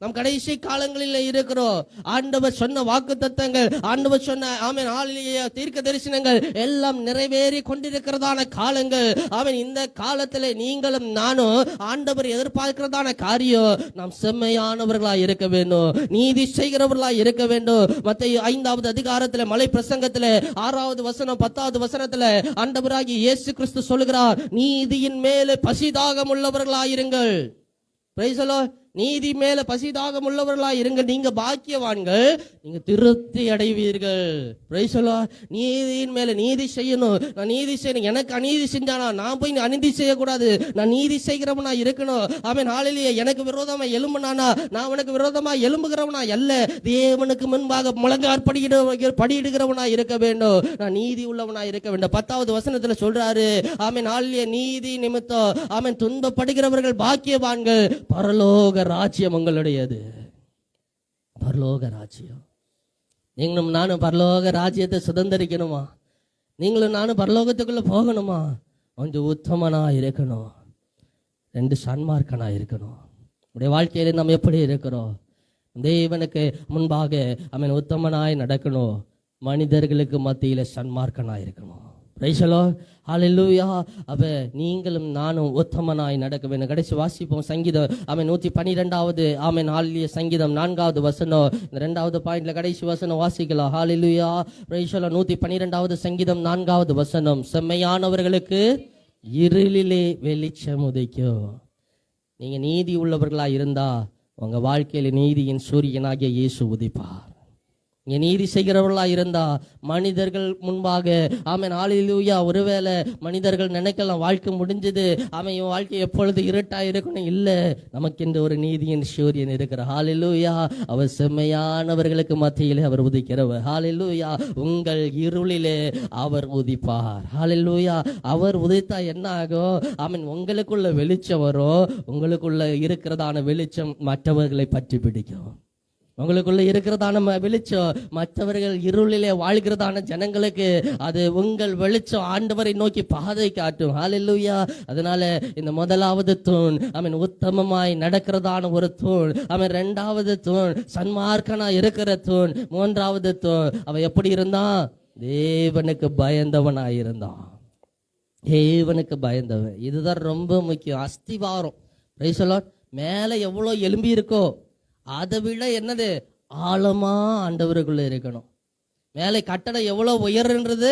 நம் கடைசி காலங்களில் இருக்கிறோம். ஆண்டவர் சொன்ன வாக்குத்தத்தங்கள், ஆண்டவர் சொன்ன ஆமென் ஹல்லேலூயா தீர்க்க தரிசனங்கள் எல்லாம் நிறைவேறி கொண்டிருக்கிறதான காலங்கள். ஆமென். இந்த காலத்திலே நீங்களும் நானும் ஆண்டவர் எதிர்பார்க்கிறதான காரியம், நாம் செம்மையானவர்களாய் இருக்க வேண்டும், நீதி செய்கிறவர்களாய் இருக்க வேண்டும். மத்தேயு 5வது அதிகாரத்திலே மலை பிரசங்கத்திலே 6வது வசனம் 10வது வசனத்திலே ஆண்டவராகிய இயேசு கிறிஸ்து சொல்லுகிறார், நீதியின் மேலே பசிதாகம் உள்ளவர்களாயிருங்கள். Price the Lord. நீதி மேல பசிதாகம் உள்ளவர்களா இருங்க, நீங்க பாக்கியவான்கள், நீங்க திருப்தி அடைவீர்கள். Price the Lord. நீதியின் மேல நீதி செய்யணும். நான் நீதி செய்யணும். எனக்கு அநீதி செஞ்சானா நான் போய் அநீதி செய்யக்கூடாது, நான் நீதி செய்கிறவனா இருக்கணும். ஆமென் ஹல்லேலூயா. எனக்கு விரோதமா எழும்புனானா நான் அவனுக்கு விரோதமா எழும்புகிறவனா அல்ல, தேவனுக்கு முன்பாக முழங்கார் படியிடுகிறவனா இருக்க வேண்டும், நான் நீதி உள்ளவனா இருக்க வேண்டும். 10வது வசனத்துல சொல்றாரு, ஆமென் ஹல்லேலூயா, நீதி நிமித்தம் ஆமென் துன்பப்படுகிறவர்கள் பாக்கியவான்கள், பரலோக ராஜ்யம் உங்களுடையது. பரலோக ராஜ்யம். நீங்களும் நானும் பரலோக ராஜ்யத்தை சுதந்திரிக்கணுமா? நீங்களும் நானும் பரலோகத்துக்குள்ள போகணுமா? கொஞ்சம் உத்தமனா இருக்கணும், 2 சன்மார்க்கனா இருக்கணும். உடைய வாழ்க்கையில நம்ம எப்படி இருக்கிறோம்? தேவனுக்கு முன்பாக அவன் உத்தமனாய் நடக்கணும், மனிதர்களுக்கு மத்தியில சன்மார்க்கனாய் இருக்கணும். Praise the Lord. ஹல்லேலூயா. அப்ப நீங்களும் நானும் உத்தமனாய் நடக்க வேண்டும். கடைசி வாசிப்போம் சங்கீதம் ஆமென் 112வது ஆமென் ஹல்லேலூயா சங்கீதம் 4வது வசனம். இந்த 2வது பாயிண்ட்ல கடைசி வசனம் வாசிக்கலாம். ஹல்லேலூயா. Praise the Lord. 112வது சங்கீதம் 4வது வசனம், செம்மையானவர்களுக்கு இருளிலே வெளிச்சம் உதிக்கும். நீங்க நீதி உள்ளவர்களா இருந்தா உங்க வாழ்க்கையில நீதியின் சூரியனாகிய இயேசு உதிப்பார். நீங்க நீதி செய்கிறவர்களா இருந்தா மனிதர்கள் முன்பாக ஆமென் ஹல்லேலூயா, ஒருவேளை மனிதர்கள் நினைக்கலாம் வாழ்க்கை முடிஞ்சது, அவன் இவன் வாழ்க்கை எப்பொழுது இருட்டா இருக்கணும். இல்ல, நமக்கென்று ஒரு நீதியின் சூரியன் இருக்கிறார். ஹல்லேலூயா. அவர் செம்மையானவர்களுக்கு மத்தியிலே அவர் உதிக்கிறவர். ஹல்லேலூயா. உங்கள் இருளிலே அவர் உதிப்பார். ஹல்லேலூயா. அவர் உதித்தா என்ன ஆகும்? ஆமென், உங்களுக்குள்ள வெளிச்சம் வரும். உங்களுக்குள்ள இருக்கிறதான வெளிச்சம் மற்றவர்களை பற்றி பிடிக்கும். உங்களுக்குள்ள இருக்கிறதான வெளிச்சம் மற்றவர்கள் இருளிலே வாழ்கிறதான ஜனங்களுக்கு அது உங்கள் வெளிச்சம் ஆண்டவரை நோக்கி பாதை காட்டும். ஹல்லேலூயா. அதனால இந்த முதலாவது தூண் அவன் உத்தமமாய் நடக்கிறதான ஒரு தூண், அவன் 2வது தூண் சன்மார்க்கனா இருக்கிற தூண், 3வது தூண் அவன் எப்படி இருந்தான்? தேவனுக்கு பயந்தவனாய் இருந்தான். தேவனுக்கு பயந்தவன். இதுதான் ரொம்ப முக்கியம். அஸ்திவாரம். Price the Lord. மேல எவ்வளவு எலும்பி இருக்கோ அதை விட என்னது ஆழமா ஆண்டவருக்குள்ள இருக்கணும். மேலே கட்டடம் எவ்வளவு உயர்ன்றது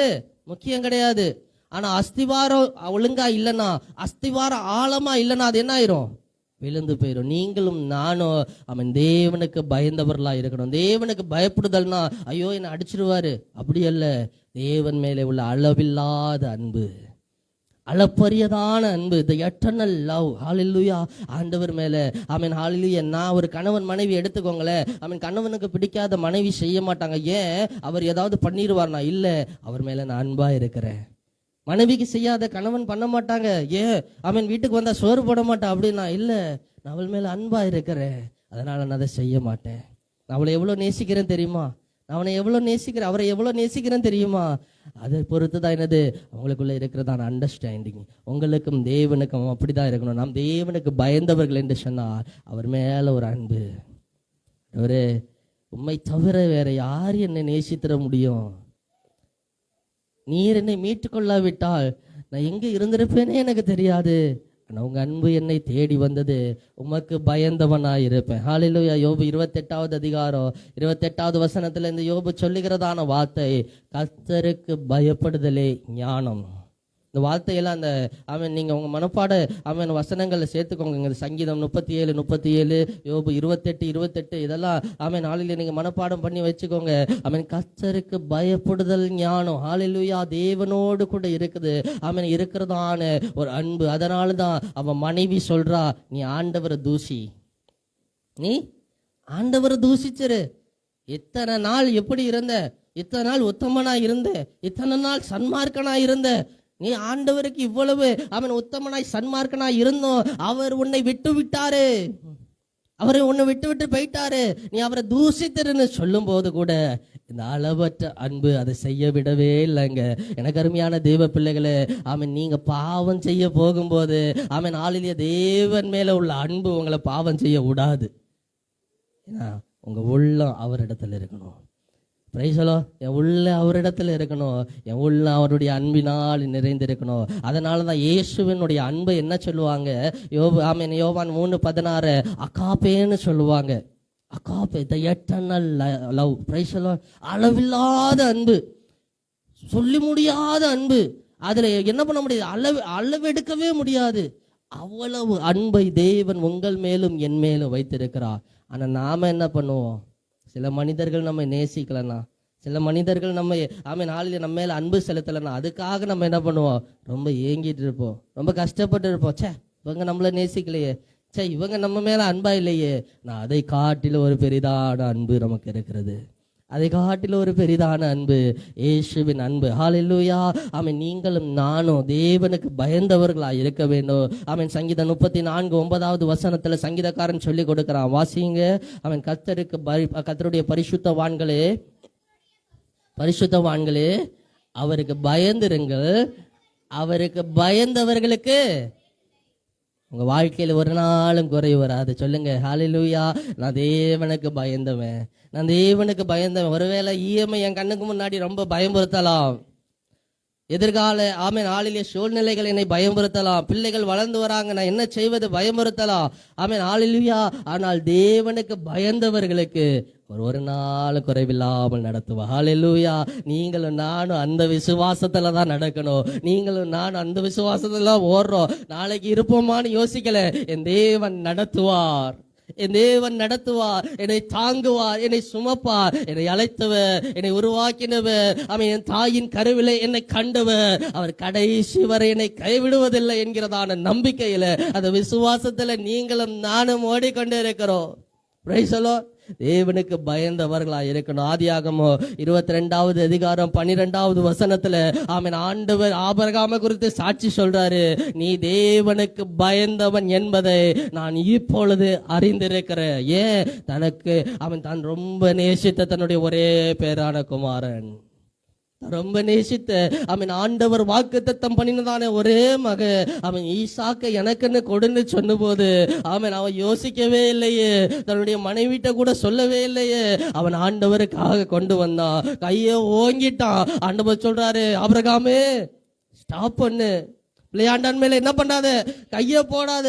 முக்கியம் கிடையாது. ஆனா அஸ்திவாரம் ஒழுங்கா இல்லைன்னா, அஸ்திவாரம் ஆழமா இல்லைன்னா அது என்ன ஆயிரும்? விழுந்து போயிடும். நீங்களும் நானும் அவன் தேவனுக்கு பயந்தவர்களா இருக்கணும். தேவனுக்கு பயப்படுதல்னா ஐயோ என்ன அடிச்சிருவாரு அப்படி அல்ல. தேவன் மேலே உள்ள அளவில்லாத அன்பு, அளப்பரியதான அன்பு, தி எட்டர்னல் லவ். ஹல்லேலூயா. ஆண்டவர் மேல ஆமென் ஹல்லேலூயா. நான் ஒரு கணவன் மனைவி எடுத்துக்கோங்களேன், அவன் கணவனுக்கு பிடிக்காத மனைவி செய்ய மாட்டாங்க. ஏன்? அவர் ஏதாவது பண்ணிடுவார்னா? இல்ல, அவர் மேல நான் அன்பா இருக்கிறேன். மனைவிக்கு செய்யாத கணவன் பண்ண மாட்டாங்க. ஏன்? அவன் வீட்டுக்கு வந்தா சோறு போட மாட்டான் அப்படின்னா? இல்ல, நான் அவள் மேல அன்பா இருக்கிறேன், அதனால நான் அதை செய்ய மாட்டேன். நான் அவளை எவ்வளவு நேசிக்கிறேன் தெரியுமா? நான் அவனை எவ்வளோ நேசிக்கிறேன், அவரை எவ்வளோ நேசிக்கிறேன் தெரியுமா? அதை பொறுத்து தான் என்னது அவங்களுக்குள்ள இருக்கிறதான அண்டர்ஸ்டாண்டிங். உங்களுக்கும் தேவனுக்கும் அப்படிதான் இருக்கணும். நாம் தேவனுக்கு பயந்தவர்கள் என்று சொன்னால் அவர் மேல ஒரு அன்பு. அவரே, உம்மை தவிர வேற யார் என்னை நேசித்திட முடியும்? நீர் என்னை மீட்டுக்கொள்ளாவிட்டால் நான் எங்க இருந்திருப்பேனே எனக்கு தெரியாது. ஆனால் உங்க அன்பு என்னை தேடி வந்தது, உமக்கு பயந்தவனாய் இருப்பேன். ஹல்லேலூயா. யோபு 28வது அதிகாரம் 28வது வசனத்துல இந்த யோபு சொல்லுகிறதான வார்த்தை, கர்த்தருக்கு பயப்படுதலே ஞானம். இந்த வார்த்தையெல்லாம் அந்த நீங்க உங்க மனப்பாட வசனங்களை சேர்த்துக்கோங்க. இந்த சங்கீதம் 37 யோபு 28 இதெல்லாம் நாளில நீங்க மனப்பாடம் பண்ணி வச்சுக்கோங்க. கர்த்தருக்கு பயப்படுதல் ஞானம். ஹல்லேலூயா. தேவனோடு கூட இருக்குது இருக்கிறதான ஒரு அன்பு. அதனாலதான் அவன் மனைவி சொல்றா, நீ ஆண்டவரை தூசி, நீ ஆண்டவரை தூசிச்சிரு. இத்தனை நாள் எப்படி இருந்த? இத்தனை நாள் உத்தமனா இருந்த, இத்தனை நாள் சன்மார்க்கனா இருந்த, நீ ஆண்டவருக்கு இவ்வளவு உத்தமனாய் சன்மார்க்கனாய் இருந்தோம், அவர் உன்னை விட்டு விட்டாரு, அவரை உன்னை விட்டு போயிட்டாரு, நீ அவரை தூசித்திருன்னு சொல்லும் போது கூட இந்த அளவற்ற அன்பு அதை செய்ய விடவே இல்லைங்க. எனக்கு அருமையான தேவ பிள்ளைகளே, நீங்க பாவம் செய்ய போகும்போது நாளிலேயே தேவன் மேல உள்ள அன்பு உங்களை பாவம் செய்ய விடாது. ஏன்னா உங்க உள்ளம் அவரிடத்துல இருக்கணும். பிரைசலோ, என் உள்ள அவரிடத்துல இருக்கணும், என் உள்ள அவருடைய அன்பினால் நிறைந்திருக்கணும். அதனாலதான் இயேசுவினுடைய அன்பை என்ன சொல்லுவாங்க? யோவான் 3:16 அகாப்பேன்னு சொல்லுவாங்க. அகாப்பே, த எட்டர்னல் லவ். பிரைசலோ, அளவில்லாத அன்பு, சொல்லி முடியாத அன்பு. அதுல என்ன பண்ண முடியாது? அளவெடுக்கவே முடியாது. அவ்வளவு அன்பை தேவன் உங்கள் மேலும் என் மேலும் வைத்திருக்கிறார். ஆனா நாம என்ன பண்ணுவோம்? சில மனிதர்கள் நம்ம நேசிக்கலன்னா, சில மனிதர்கள் நம்ம நாளில நம்ம மேல அன்பு செலுத்தலைன்னா, அதுக்காக நம்ம என்ன பண்ணுவோம்? ரொம்ப ஏங்கிட்டு இருப்போம், ரொம்ப கஷ்டப்பட்டு இருப்போம். சே, இவங்க நம்மள நேசிக்கலையே, சே இவங்க நம்ம மேல அன்பா இல்லையே. நான் அதை காட்டில ஒரு பெரிதான அன்பு நமக்கு இருக்கிறது. அதை காட்டில ஒரு பெரிதான அன்பு இயேசுவின் அன்பு. ஹல்லேலூயா. நீங்களும் நானும் தேவனுக்கு பயந்தவர்களா இருக்க வேண்டும். சங்கீதம் 34:9வது வசனத்துல சங்கீதக்காரன் சொல்லி கொடுக்கிறான், வாசிங்க. கர்த்தருடைய பரிசுத்தவான்களே அவருக்கு பயந்திருங்கள், அவருக்கு பயந்தவர்களுக்கு உங்க வாழ்க்கையில ஒரு நாளும் குறைவு வராது. சொல்லுங்க ஹல்லேலூயா. நான் தேவனுக்கு பயந்தவன், நான் தேவனுக்கு பயந்தவன். ஒருவேளை இஎம்ஐ என் கண்ணுக்கு முன்னாடி ரொம்ப பயமுறுத்தலாம், எதிர்கால நாளிலே சூழ்நிலைகள் என்னை பயமுறுத்தலாம், பிள்ளைகள் வளர்ந்து வராங்க, நான் என்ன செய்வது பயமுறுத்தலாம். ஹல்லேலூயா. ஆனால் தேவனுக்கு பயந்தவர்களுக்கு ஒரு நாள் குறைவில்லாமல் நடத்துவார். ஹல்லேலூயா. நீங்களும் நானும் அந்த விசுவாசத்துல தான் நடக்கணும். நீங்களும் நானும் அந்த விசுவாசத்துல ஓடுறோம். நாளைக்கு இருப்போமான்னு யோசிக்கல. என் தேவன் நடத்துவார், என் தேவன் நடத்துவார், என்னை தாங்குவார், என்னை சுமப்பார். என்னை அழைத்தவர், என்னை உருவாக்கினவர், என் தாயின் கருவிலே என்னை கண்டவர், அவர் கடைசி வரை என்னை கைவிடுவதில்லை என்கிறதான நம்பிக்கையில, அந்த விசுவாசத்துல நீங்களும் நானும் ஓடிக்கொண்டே இருக்கிறோம். Price the Lord. தேவனுக்கு பயந்தவர்களா இருக்கணும். ஆதியாகமம் 22வது அதிகாரம் 12வது வசனத்துல ஆண்டவர் ஆபிரகாமை குறித்து சாட்சி சொல்றாரு, நீ தேவனுக்கு பயந்தவன் என்பதை நான் இப்பொழுது அறிந்திருக்கிறேன். ஏன்? தனக்கு தான் ரொம்ப நேசித்த தன்னுடைய ஒரே பேரான குமாரன், ரொம்ப நேசித்த ஆண்டவர் வாக்குத்தத்தம் பண்ணினதான ஒரே மக ஈசாக்க எனக்குன்னு கொடுன்னு சொன்ன போது அவன் யோசிக்கவே இல்லையே, தன்னுடைய மனைவிட்ட கூட சொல்லவே இல்லையே. அவன் ஆண்டவருக்காக கொண்டு வந்தான், கைய ஓங்கிட்டான். ஆண்டவர் சொல்றாரு, ஆபிரகாமே ஸ்டாப் பண்ணு, பிள்ளையாண்டான் மேல என்ன பண்ணாத, கைய போடாத.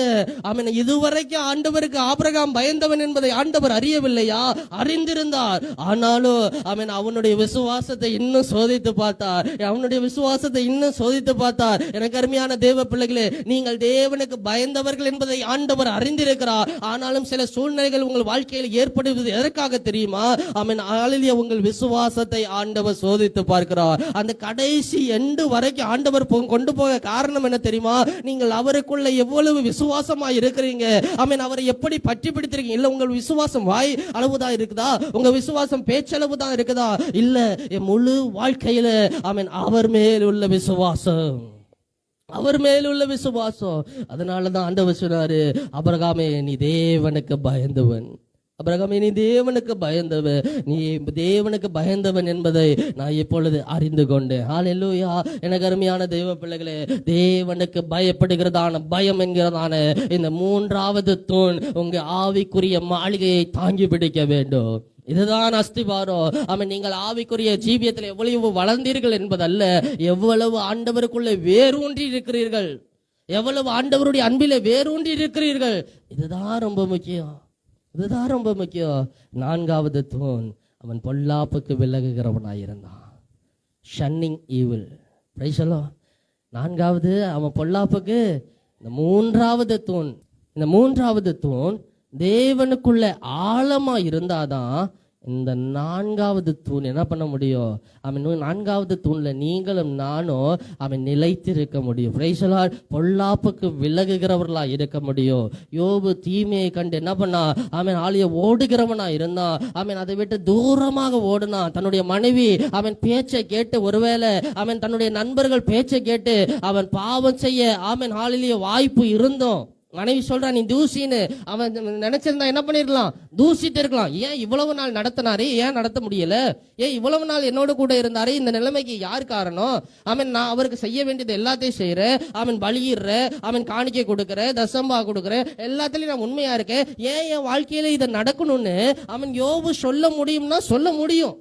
இதுவரைக்கும் ஆண்டவருக்கு ஆபிரகாம் பயந்தவன் என்பதை ஆண்டவர் அறியவில்லையா? அறிந்திருந்தார். ஆனாலும் அவனுடைய விசுவாசத்தை இன்னும் சோதித்து பார்த்தார், அவனுடைய விசுவாசத்தை இன்னும் சோதித்து பார்த்தார். எனக்கு அருமையான தேவ பிள்ளைகளே, நீங்கள் தேவனுக்கு பயந்தவர்கள் என்பதை ஆண்டவர் அறிந்திருக்கிறார். ஆனாலும் சில சூழ்நிலைகள் உங்கள் வாழ்க்கையில் ஏற்படுவது எதற்காக தெரியுமா? உங்கள் விசுவாசத்தை ஆண்டவர் சோதித்து பார்க்கிறார். அந்த கடைசி எண்டு வரைக்கும் ஆண்டவர் கொண்டு போக காரணம் என்ன தெரியுமா? நீங்கள் அவருக்குள்ள எவ்வளவு விசுவாசமா இருக்கிறீங்க, அவரை எப்படி பற்றி பிடித்திருக்கீங்க. இல்ல உங்கள் விசுவாசம் வாய் அளவுதான் இருக்குதா? உங்க விசுவாசம் பேச்சளவு தான் இருக்குதா? இல்ல, என் முழு வாழ்க்கையில அவர் மேல் உள்ள விசுவாசம், அவர் மேலுள்ள விசுவாசம். அதனாலதான் ஆண்டவர் சொன்னாரு, ஆபிரகாமே நீ தேவனுக்கு பயந்தவன். ஆபிரகாமே, நீ தேவனுக்கு பயந்தவன், நீ தேவனுக்கு பயந்தவன் என்பதை நான் இப்பொழுது அறிந்து கொண்டேன். ஹல்லேலூயா. எனக்கு அருமையான தெய்வ பிள்ளைகளே, தேவனுக்கு பயப்படுகிறதான பயம் என்கிறதான இந்த மூன்றாவது தூண் உங்க ஆவிக்குரிய மாளிகையை தாங்கி பிடிக்க வேண்டும். இதுதான் அஸ்திபாரம். ஆமென். நீங்கள் ஆவிக்குரிய ஜீவியத்தில் எவ்வளவு வளர்ந்தீர்கள் என்பதல்ல, எவ்வளவு ஆண்டவருக்குள்ளே வேரூன்றி இருக்கிறீர்கள், எவ்வளவு ஆண்டவருடைய அன்பிலே வேரூன்றி இருக்கிறீர்கள். இதுதான் ரொம்ப முக்கியம். இதுதான் ரொம்ப முக்கியம். நான்காவது தூண், அவன் பொல்லாப்புக்கு விலகுகிறவனாயிருந்தான். Shunning evil. Praise the Lord. நான்காவது அவன் பொல்லாப்புக்கு. இந்த மூன்றாவது தூண் தேவனுக்குள்ள ஆழமா இருந்தாதான் இந்த நான்காவது தூண் என்ன பண்ண முடியும். அவன் நான்காவது தூண்ல நீங்களும் நானும் அவன் நிலைத்திருக்க முடியும். Price the Lord. பொல்லாப்புக்கு விலகுகிறவர்களா இருக்க முடியும். யோபு தீமையை கண்டு என்ன பண்ணா, அவன் ஆளிய ஓடுகிறவனா இருந்தான். அவன் அதை விட்டு தூரமாக ஓடுனான். தன்னுடைய மனைவி அவன் பேச்சை கேட்டு, ஒருவேளை அவன் தன்னுடைய நண்பர்கள் பேச்சை கேட்டு அவன் பாவம் செய்ய அவன் ஆளிலேயே வாய்ப்பு இருந்தோம். மனைவி சொல்றான் நீ தூசின்னு. அவன் நினைச்சிருந்தா என்ன பண்ணிருக்கலாம், தூசிட்டு இருக்கலாம். ஏன் இவ்வளவு நாள் நடத்தினாரு, ஏன் நடத்த முடியல, ஏன் இவ்வளவு நாள் என்னோட கூட இருந்தாரு, இந்த நிலைமைக்கு யார் காரணம், அவன் நான் அவருக்கு செய்ய வேண்டியது எல்லாத்தையும் செய்யறேன், அவன் பலியிடுற, அவன் காணிக்கை கொடுக்கற, தசம்பா கொடுக்கற, எல்லாத்துலயும் நான் உண்மையா இருக்கேன், ஏன் என் வாழ்க்கையில இதை நடக்கணும்னு அவன் யோபு சொல்ல முடியும்னா சொல்ல முடியும்.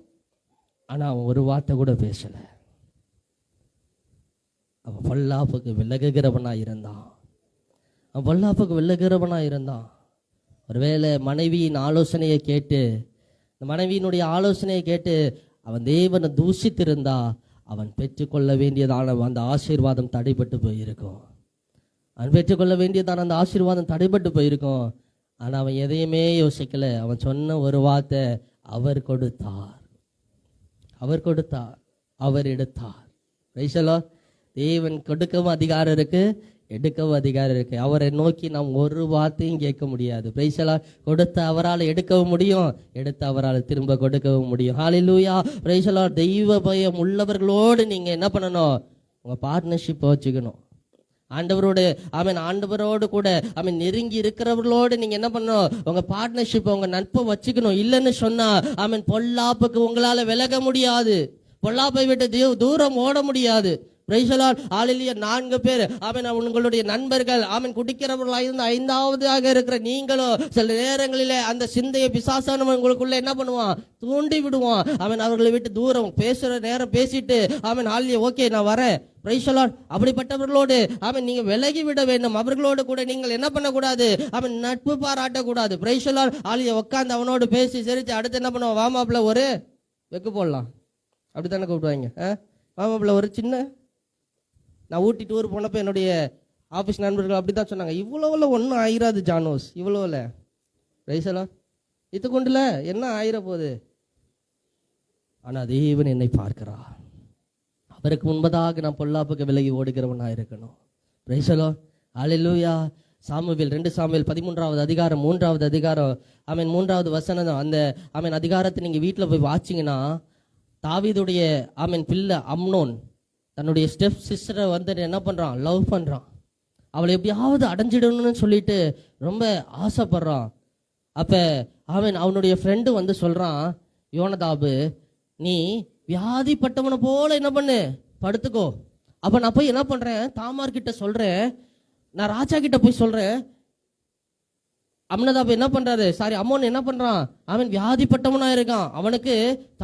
ஆனா அவன் ஒரு வார்த்தை கூட பேசல. அவன் பொல்லாப்புக்கு விலகுகிறவனா இருந்தான். ஒருவேளை மனைவியின் ஆலோசனையை கேட்டு, இந்த மனைவியினுடைய ஆலோசனையை கேட்டு அவன் தேவனை தூஷித்திருந்தா அவன் பெற்றுக்கொள்ள வேண்டியதான அந்த ஆசீர்வாதம் தடைபட்டு போயிருக்கும். ஆனா அவன் எதையுமே யோசிக்கல. அவன் சொன்ன ஒரு வார்த்தை, அவர் கொடுத்தார், அவர் எடுத்தார். Price the Lord. தேவன் கொடுக்கவும் அதிகாரம் இருக்கு, எடுக்கவும் அதிகாரம் இருக்கு. அவரை நோக்கி நாம் ஒரு வார்த்தையும் கேட்க முடியாது. Praise the Lord. கொடுத்த அவரால் எடுக்கவும் முடியும், எடுத்த அவரால் திரும்ப கொடுக்கவும் முடியும். ஹல்லேலூயா. Praise the Lord. தெய்வ பயம் உள்ளவர்களோடு நீங்க என்ன பண்ணணும், உங்க பார்ட்னர்ஷிப் வச்சுக்கணும். ஆண்டவரோடு கூட நெருங்கி இருக்கிறவர்களோடு நீங்க என்ன பண்ணணும், உங்க பார்ட்னர்ஷிப், உங்க நட்பை வச்சுக்கணும். இல்லைன்னு சொன்னா பொல்லாப்புக்கு உங்களால விலக முடியாது, பொல்லாப்பை விட்டு தூரம் ஓட முடியாது. Praise the Lord. ஹல்லேலூயா. 4 பேர் உங்களுடைய நண்பர்கள் குடிக்கிறவர்களாக இருந்து 5வதாக இருக்கிற நீங்களும் சில நேரங்களிலே அந்த சிந்தையை பிசாசானவன் உங்களுக்குள்ள என்ன பண்ணுவான், தூண்டி விடுவான். அவர்களை விட்டு தூரம் பேசுற நேரம் பேசிட்டு ஹல்லேலூயா ஓகே நான் வரேன். Price the Lord. அப்படிப்பட்டவர்களோடு நீங்க விலகி விட வேண்டும். அவர்களோடு கூட நீங்கள் என்ன பண்ணக்கூடாது, நட்பு பாராட்டக்கூடாது. Price the Lord. ஹல்லேலூயா. உட்கார்ந்து அவனோடு பேசி சிரிச்சு அடுத்து என்ன பண்ணுவான், வாமாப்ல ஒரு வெக்கு போடலாம், அப்படித்தானே கூப்பிடுவாங்க. வாமாப்ல ஒரு சின்ன, நான் ஊட்டி டூர் போனப்போ என்னுடைய ஆஃபீஸ் நண்பர்கள் அப்படி தான் சொன்னாங்க, இவ்வளோவில் ஒன்றும் ஆயிராது ஜானோஸ், இவ்வளோவில் ரைசலாம் இது கொண்டுல என்ன ஆயிர போகுது. ஆனால் தேவன் என்னை பார்க்கிறார். அவருக்கு முன்பதாக நான் பொல்லாப்புக்கு விலகி ஓடுகிறவனாக இருக்கணும். ரைசலோ. ஹல்லேலூயா. சாமுவேல் 2 சாமுவேல் 13வது அதிகாரம் 3வது அதிகாரம் 3வது வசனம். அந்த அதிகாரத்தை நீங்கள் வீட்டில் போய் வாச்சிங்கன்னா, தாவீதுடைய பிள்ளை அம்னோன் தன்னுடைய ஸ்டெப் சிஸ்டரை என்ன பண்றான், லவ் பண்றான். அவளை எப்படியாவது அடைஞ்சிடணும்னு சொல்லிட்டு ரொம்ப ஆசைப்படுறான். அப்ப அவனுடைய ஃப்ரெண்டு சொல்றான், யோனதாபு நீ வியாதிப்பட்டவனை போல என்ன பண்ணு, படுத்துக்கோ. அப்ப நான் போய் என்ன பண்றேன், தாமார் கிட்ட சொல்றேன், நான் ராஜா கிட்ட போய் சொல்றேன். அம்னதாபு என்ன பண்றாரு, அம்மோன் என்ன பண்றான், அவன் வியாதிப்பட்டவனா இருக்கான், அவனுக்கு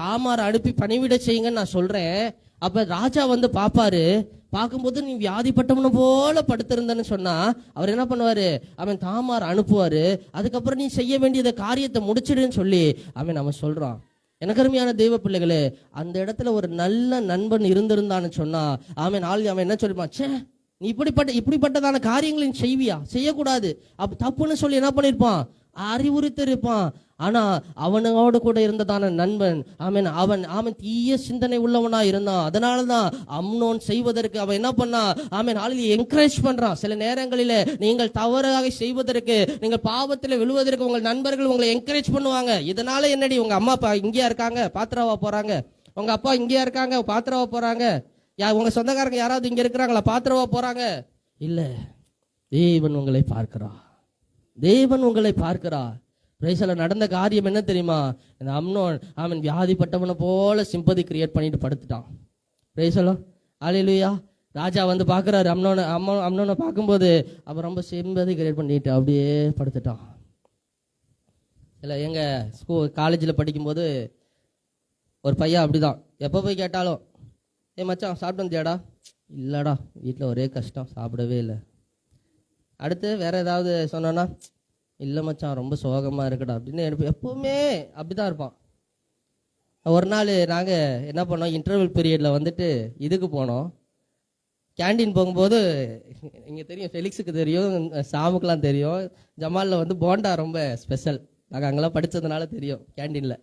தாமார் அனுப்பி பணிவிட செய்யுங்கன்னு நான் சொல்றேன். அப்ப ராஜா பாப்பாரு, பார்க்கும்போது நீ வியாதிப்பட்டவனு போல படுத்திருந்தன்னு சொன்னா அவர் என்ன பண்ணுவாரு, தாமார் அனுப்புவாரு. அதுக்கப்புறம் நீ செய்ய வேண்டியத காரியத்தை முடிச்சிடுன்னு சொல்லி அவன் சொல்றான். எனக்கு அருமையான தெய்வ பிள்ளைகளே, அந்த இடத்துல ஒரு நல்ல நண்பன் இருந்திருந்தான்னு சொன்னா அவன் என்ன சொல்லிப்பான், சே நீ இப்படிப்பட்டதான காரியங்களை செய்வியா, செய்யக்கூடாது, அப்ப தப்புன்னு சொல்லி என்ன பண்ணிருப்பான், அறிவுறுத்திருப்பான். ஆனா அவனோடு கூட இருந்ததான நண்பன் அவன் தீய சிந்தனை உள்ளவனா இருந்தான். அதனாலதான் அம்னோன் செய்வதற்கு அவன் என்ன பண்ணான், என்கரேஜ் பண்றான். சில நேரங்களில நீங்கள் தவறாக செய்வதற்கு, நீங்கள் பாவத்தில் விழுவதற்கு உங்கள் நண்பர்கள் உங்களை என்கரேஜ் பண்ணுவாங்க. இதனால என்னடி உங்க அம்மா அப்பா இங்கேயா இருக்காங்க, பாத்திரவா போறாங்க, உங்க அப்பா இங்கேயா இருக்காங்க, பாத்திரவா போறாங்க, உங்க சொந்தக்காரங்க யாராவது இங்க இருக்கிறாங்களா, பாத்திரவா போறாங்க. இல்ல, தேவன் உங்களை பார்க்கிறா, தேவன் உங்களை பார்க்கிறா. பிரைஸ்ல நடந்த காரியம் என்ன தெரியுமா? இந்த அம்னோன் அவன் வியாதிப்பட்டவனை போல சிம்பதி கிரியேட் பண்ணிட்டு படுத்துட்டான். பிரைஸ்ல ஹல்லேலூயா. ராஜா வந்து பார்க்குறாரு அம்னோனை பார்க்கும்போது அவன் ரொம்ப சிம்பதி கிரியேட் பண்ணிட்டு அப்படியே படுத்துட்டான். இல்லை எங்கள் காலேஜில் படிக்கும்போது ஒரு பையன் அப்படிதான், எப்போ போய் கேட்டாலும் மச்சான் சாப்பிட்டு வந்தியாடா? இல்லைடா, வீட்டில் ஒரே கஷ்டம், சாப்பிடவே இல்லை. அடுத்து வேற ஏதாவது சொன்னோன்னா, இல்லை மச்சான் ரொம்ப சோகமாக இருக்குடா அப்படின்னு எப்பவுமே அப்படிதான் இருப்பான். ஒரு நாள் நாங்கள் என்ன பண்ணோம், இன்டர்வல் பீரியடில் வந்துட்டு இதுக்கு போனோம். கேண்டீன் போகும்போது இங்கே தெரியும், ஃபெலிக்ஸுக்கு தெரியும், சாமுக்கெலாம் தெரியும், ஜமாலில் வந்து போண்டா ரொம்ப ஸ்பெஷல். நாங்கள் அங்கெல்லாம் படித்ததுனால தெரியும். கேண்டீனில்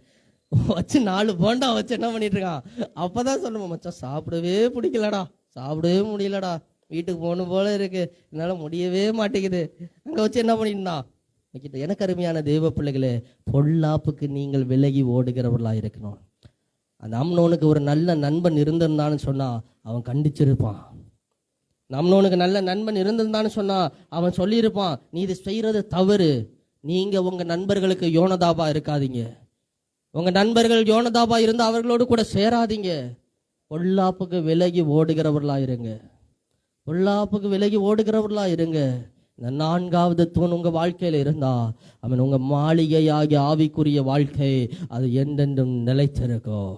வச்சு 4 போண்டா வச்சு என்ன பண்ணிட்டு இருக்கான். அப்போதான் சொல்லுவோம், மச்சான் சாப்பிடவே பிடிக்கலடா, சாப்பிடவே முடியலடா, வீட்டுக்கு போகணும் போல இருக்கு, என்னால் முடியவே மாட்டேங்குது. அங்கே வச்சு என்ன பண்ணிருந்தான். எனக்கு அருமையான தெய்வ பிள்ளைகளே, பொல்லாப்புக்கு நீங்கள் விலகி ஓடுகிறவர்களா இருக்கணும். அந்த அம்னோனுக்கு ஒரு நல்ல நண்பன் இருந்திருந்தான்னு சொன்னா அவன் கண்டிச்சிருப்பான். அம்னோனுக்கு நல்ல நண்பன் இருந்திருந்தான்னு சொன்னா அவன் சொல்லியிருப்பான், நீ இது செய்யறது தவறு, நீங்க உங்க நண்பர்களுக்கு யோனதாபா இருக்காதீங்க, உங்க நண்பர்கள் யோனதாபா இருந்தா அவர்களோடு கூட சேராதீங்க, பொல்லாப்புக்கு விலகி ஓடுகிறவர்களா இருங்க, பொல்லாப்புக்கு விலகி ஓடுகிறவர்களா இருங்க. இந்த 4வது தூண் உங்க வாழ்க்கையில இருந்தா அவன் உங்க மாளிகையாகிய ஆவிக்குரிய வாழ்க்கை அது என்றென்றும் நிலைத்திருக்கும்.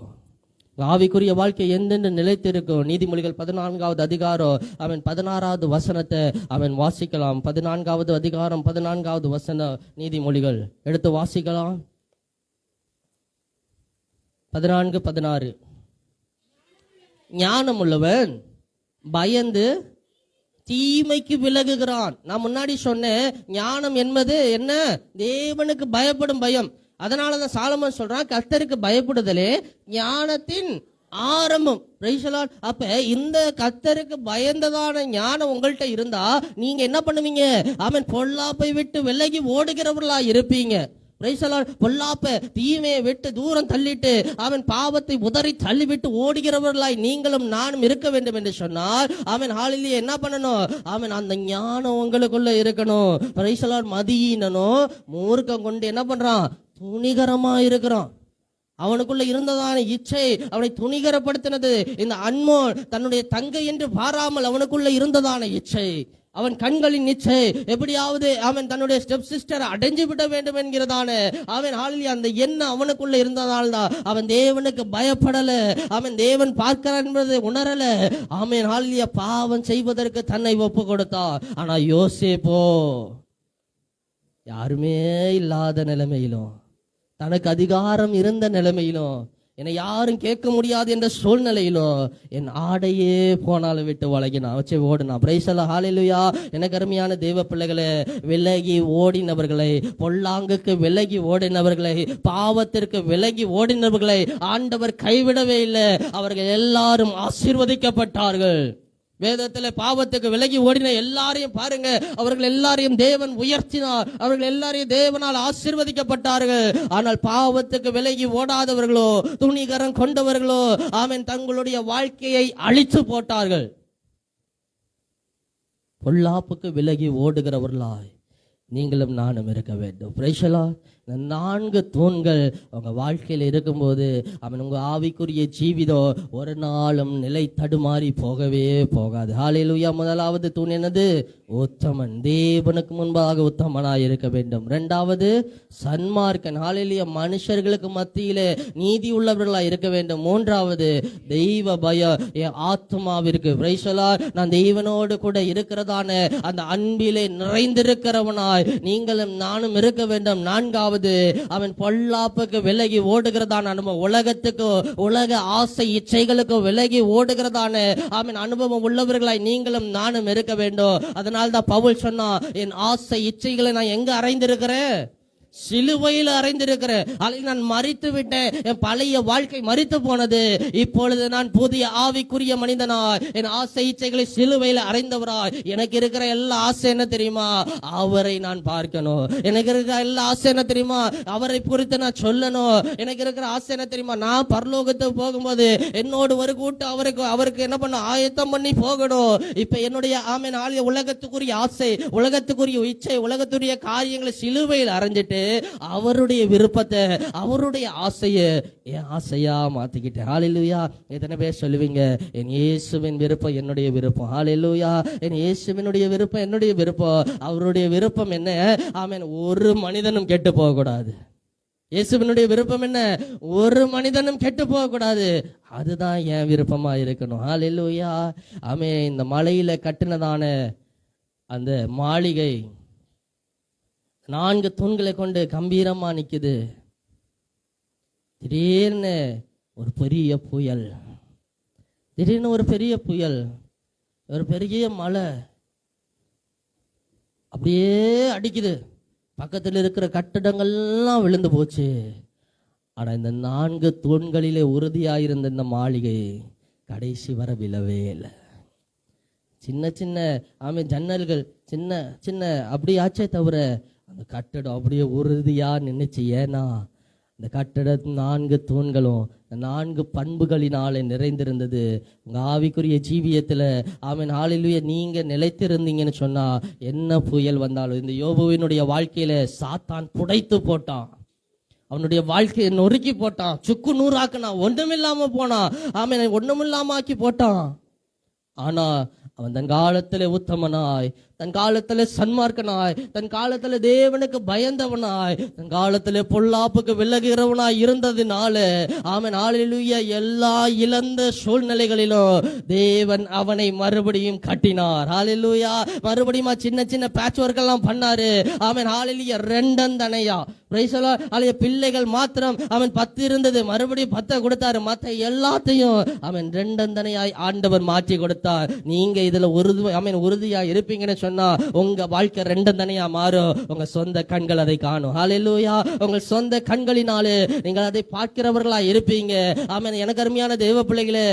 ஆவிக்குரிய வாழ்க்கை எந்தென்று நிலைத்திருக்கும். நீதிமொழிகள் 14வது அதிகாரம் அவன் 16வது வசனத்தை அவன் வாசிக்கலாம். 14வது அதிகாரம் 14வது வசனம் நீதிமொழிகள் எடுத்து வாசிக்கலாம். 14-16. ஞானம் உள்ளவன் பயந்து தீமைக்கு விலகுகிறான். நான் முன்னாடி சொன்னேன், ஞானம் என்பது என்ன? தேவனுக்கு பயப்படும் பயம். அதனாலதான் சாலமோன் சொல்றான், கர்த்தருக்கு பயப்படுதலே ஞானத்தின் ஆரம்பம். அப்ப இந்த கர்த்தருக்கு பயந்ததான ஞானம் உங்கள்கிட்ட இருந்தா நீங்க என்ன பண்ணுவீங்க? அவன் பொல்லாப்பை விட்டு விலகி ஓடுகிறவர்களா இருப்பீங்க. பொல்லாப்ப தீமையை விட்டு தூரம் தள்ளிட்டு அவன் பாவத்தை உதறி தள்ளிவிட்டு ஓடுகிறவர்களாய் நீங்களும் நானும் இருக்க வேண்டும் என்று சொன்னார். அவன் ஹாலிலே என்ன பண்ணணும்? அவன் அந்த ஞானம் உங்களுக்குள்ள இருக்கணும். மதியினோ மூர்க்கம் கொண்டு என்ன பண்றான்? துணிகரமா இருக்கிறான். அவனுக்குள்ள இருந்ததான இச்சை அவனை துணிகரப்படுத்தினது. இந்த அன்மோன் தன்னுடைய தங்கை என்று பாராமல் அவனுக்குள்ள இருந்ததான இச்சை, அவன் கண்களின் இச்சை, எப்படியாவது அவன் தன்னுடைய ஸ்டெப் சிஸ்டரை அடைஞ்சு விட வேண்டும் என்கிறதான அவன் ஹாலிலே அந்த எண்ணம் அவனுக்குள்ள இருந்ததால்தான் அவன் தேவனுக்கு பயப்படல, அவன் தேவன் பார்க்கிறான் என்பதை உணரல. அவன் ஹாலிலே பாவம் செய்வதற்கு தன்னை ஒப்பு கொடுத்தான். ஆனா யோசேப்போ யாருமே இல்லாத நிலைமையிலும், தனக்கு அதிகாரம் இருந்த நிலைமையிலும், என்னை யாரும் கேட்க முடியாது என்ற சூழ்நிலையிலும் என் ஆடையே போனாலும் விட்டு வழங்கினான், வச்சு ஓடினான். பிரைசலா ஹல்லேலூயா. எனக்கு அருமையான தெய்வ பிள்ளைகளே, விலகி ஓடினவர்களை, பொல்லாங்குக்கு விலகி ஓடினவர்களை, பாவத்திற்கு விலகி ஓடினவர்களை ஆண்டவர் கைவிடவே இல்லை. அவர்கள் எல்லாரும் ஆசீர்வதிக்கப்பட்டார்கள். வேதத்துல பாவத்துக்கு விலகி ஓடின எல்லாரையும் பாருங்க, அவர்கள் எல்லாரையும் தேவன் உயர்த்தினார், அவர்கள் எல்லாரையும் தேவனால் ஆசீர்வதிக்கப்பட்டார்கள். ஆனால் பாவத்துக்கு விலகி ஓடாதவர்களோ, துணிகரம் கொண்டவர்களோ அவன் தங்களுடைய வாழ்க்கையை அழித்து போட்டார்கள். பொல்லாப்புக்கு விலகி ஓடுகிறவர்களாய் நீங்களும் நானும் இருக்க வேண்டும். பிரைசலா. இந்த 4 தூண்கள் உங்க வாழ்க்கையில் இருக்கும்போது அவன் உங்க ஆவிக்குரிய ஜீவிதம் ஒரு நாளும் நிலை தடுமாறி போகவே போகாது. ஹல்லேலூயா. முதலாவது தூண் என்னது? உத்தமன், தேவனுக்கு முன்பாக உத்தமனாய் இருக்க வேண்டும். 2வது சன்மார்க்கன், ஹல்லேலூயா, மனுஷர்களுக்கு மத்தியிலே நீதி உள்ளவர்களாய் இருக்க வேண்டும். 3வது தெய்வ பயம், என் ஆத்மாவிற்கு பிரைசலா நான் தெய்வனோடு கூட இருக்கிறதான அந்த அன்பிலே நிறைந்திருக்கிறவனாய் நீங்களும் நானும் இருக்க வேண்டும். 4வது அவன் பொல்லாப்புக்கு விலகி ஓடுகிறதான அனுபவம், உலகத்துக்கு உலக ஆசை இச்சைகளுக்கு விலகி ஓடுகிறதான அவன் அனுபவம் உள்ளவர்களாய் நீங்களும் நானும் இருக்க வேண்டும். அதனால்தான் பவுல் சொன்னா, என் ஆசை இச்சைகளை நான் எங்க அறைந்திருக்கிறேன்? சிலுவையில் அறைந்திருக்கிறேன். அதில் நான் மரித்து விட்டேன். என் பழைய வாழ்க்கை மரித்து போனது. இப்பொழுது நான் புதிய ஆவிக்குரிய மனிதனாய் என் ஆசை இச்சைகளை சிலுவையில் அறைந்தவராய் எனக்கு இருக்கிற எல்லா ஆசை என்ன தெரியுமா? அவரை நான் பார்க்கணும். எனக்கு இருக்கிற எல்லா ஆசை என்ன தெரியுமா? அவரை குறித்து நான் சொல்லணும். எனக்கு இருக்கிற ஆசை என்ன தெரியுமா? நான் பரலோகத்துக்கு போகும்போது என்னோடு ஒரு கூட்டு அவருக்கு என்ன பண்ண ஆயத்தம் பண்ணி போகணும். இப்ப என்னுடைய உலகத்துக்குரிய ஆசை, உலகத்துக்குரிய இச்சை, உலகத்துடைய காரியங்களை சிலுவையில் அறைஞ்சிட்டு அவருடைய விருப்பத்தை, அவருடைய ஆசையை என் ஆசையா மாத்திக்கிட்டேன். ஹalleluya. எத்தனை பேர் சொல்லுவீங்க, என் இயேசுவின் விருப்பம் என்னுடைய விருப்பம். ஹalleluya. என் இயேசுவினுடைய விருப்பம் என்னுடைய விருப்பம். அவருடைய விருப்பம் என்ன? ஆமென். ஒரு மனிதனும் கெட்டு போக கூடாது. இயேசுவினுடைய விருப்பம் என்ன? ஒரு மனிதனும் கெட்டு போக கூடாது. அதுதான் என் விருப்பமா இருக்கணும். ஹalleluya. ஆமென். இந்த மலையில கட்டினதான அந்த மாளிகை 4 தூண்களை கொண்டு கம்பீரமா நிக்குது. திடீர்னு ஒரு பெரிய புயல், ஒரு பெரிய மழை அப்படியே அடிக்குது. பக்கத்தில் இருக்கிற கட்டடங்கள்லாம் விழுந்து போச்சு. ஆனா இந்த 4 தூண்களிலே உறுதியாயிருந்த இந்த மாளிகை கடைசி வர விழவே இல்லை. சின்ன சின்ன ஜன்னல்கள் சின்ன சின்ன அப்படி ஆச்சே தவிர அந்த கட்டடம் அப்படியே உறுதியா நின்னுச்சு. ஏன்னா இந்த கட்டட 4 தூண்களும் 4 பண்புகளினாலே நிறைந்திருந்தது. உங்க ஆவிக்குரிய ஜீவியத்துல ஹalleluya நீங்க நிலைத்திருந்தீங்கன்னு சொன்னா என்ன புயல் வந்தாலும், இந்த யோபுவினுடைய வாழ்க்கையில சாத்தான் புடைத்து போட்டான். அவனுடைய வாழ்க்கையை நொறுக்கி போட்டான், சுக்கு நூறாக்குனான், ஒன்றுமில்லாம போனான். ஒண்ணுமில்லாம ஆக்கி போட்டான். ஆனா அவன் தன் காலத்திலே உத்தமனாய், தன் காலத்திலே சன்மார்க்கனாய், தன் காலத்திலே தேவனுக்கு பயந்தவனாய், தன் காலத்திலே பொல்லாப்புக்கு விலகுகிறவனாய் இருந்ததினால ஹalleluya எல்லா இழந்த சூழ்நிலைகளிலும் தேவன் அவனை மறுபடியும் கட்டினார். ஹalleluya. மறுபடியும் சின்ன சின்ன பேட்ச் ஒர்க் எல்லாம் பண்ணாரு. ஹalleluya. ரெண்டந்தனையா பிள்ளைகள் மாத்திரம் 10 இருந்தது, மறுபடியும் 10 கொடுத்தாரு. மத்த எல்லாத்தையும் ரெண்டந்தனையாய் ஆண்டவர் மாற்றி கொடுத்தார். நீங்க இதுல உறுதியா இருப்பீங்கன்னு சொன்னா உங்க வாழ்க்கை ரெண்டந்தனையா மாறும். உங்க சொந்த கண்கள் அதை காணும். ஹalleluya. உங்கள் சொந்த கண்களினாலே நீங்கள் அதை பார்க்கிறவர்களா இருப்பீங்க. எனக்கு அருமையான தேவ பிள்ளைகளே,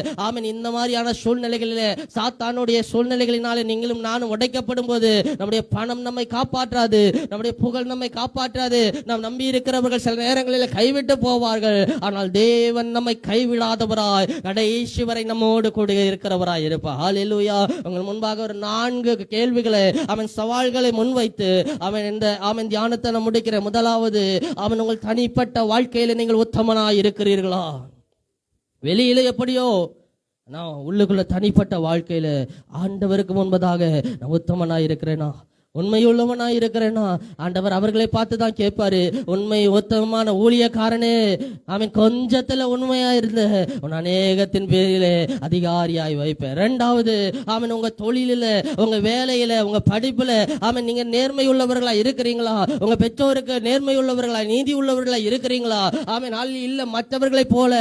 இந்த மாதிரியான சூழ்நிலைகளிலே, சாத்தானுடைய சூழ்நிலைகளினாலே நீங்களும் நானும் உடைக்கப்படும் போது நம்முடைய பணம் நம்மை காப்பாற்றாது, நம்முடைய புகழ் நம்மை காப்பாற்றாது. நாம் நம்பி இருக்கிறவர்கள் சில நேரங்களில் கைவிட்டு போவார்கள். ஆனால் தேவன் நம்மை கைவிடாதவராய் கடைசி வரை நம்மோடு கூட இருக்கிறவராய் இருப்பார். ஹalleluya. உங்கள் முன்பாக ஒரு 4 கேள்விகளை சவால்களை முன்வைத்து இந்த தியானத்தை நான் முடிக்கிற. முதலாவது, உங்கள் தனிப்பட்ட வாழ்க்கையில நீங்கள் உத்தமனாய் இருக்கிறீர்களா? வெளியில எப்படியோ நான் உள்ளுக்குள்ள தனிப்பட்ட வாழ்க்கையில ஆண்டவருக்கு முன்பதாக நான் உத்தமனாய் இருக்கிறேனா, உண்மையுள்ளவனாய் இருக்கிறேனா? ஆண்டவர் அவர்களை பார்த்துதான் கேட்பாரு. உண்மை உத்தமமான ஊழியக்காரனே, கொஞ்சத்துல உண்மையா இருந்த உன் அநேகத்தின் பேரிலே அதிகாரியாய் வைப்பேன். 2வது, உங்க தொழிலில, உங்க வேலையில, உங்க படிப்புல நீங்க நேர்மை உள்ளவர்களா இருக்கிறீங்களா? உங்க பெற்றோருக்கு நேர்மை உள்ளவர்களா, நீதி உள்ளவர்களா இருக்கிறீங்களா? இல்ல மற்றவர்களை போல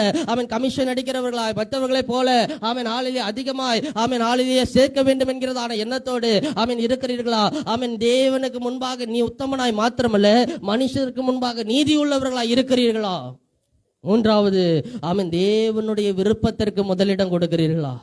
கமிஷன் அடிக்கிறவர்களா, மற்றவர்களை போல அதிகமாய் சேர்க்க வேண்டும் என்கிறதான எண்ணத்தோடு இருக்கிறீர்களா? தேவனுக்கு முன்பாக நீ உத்தமனாய் மாத்திரமல்ல, மனுஷருக்கு முன்பாக நீதி உள்ளவர்களாய் இருக்கிறீர்களா? 3வது, தேவனுடைய விருப்பத்திற்கு முதலிடம் கொடுக்கிறீர்களா?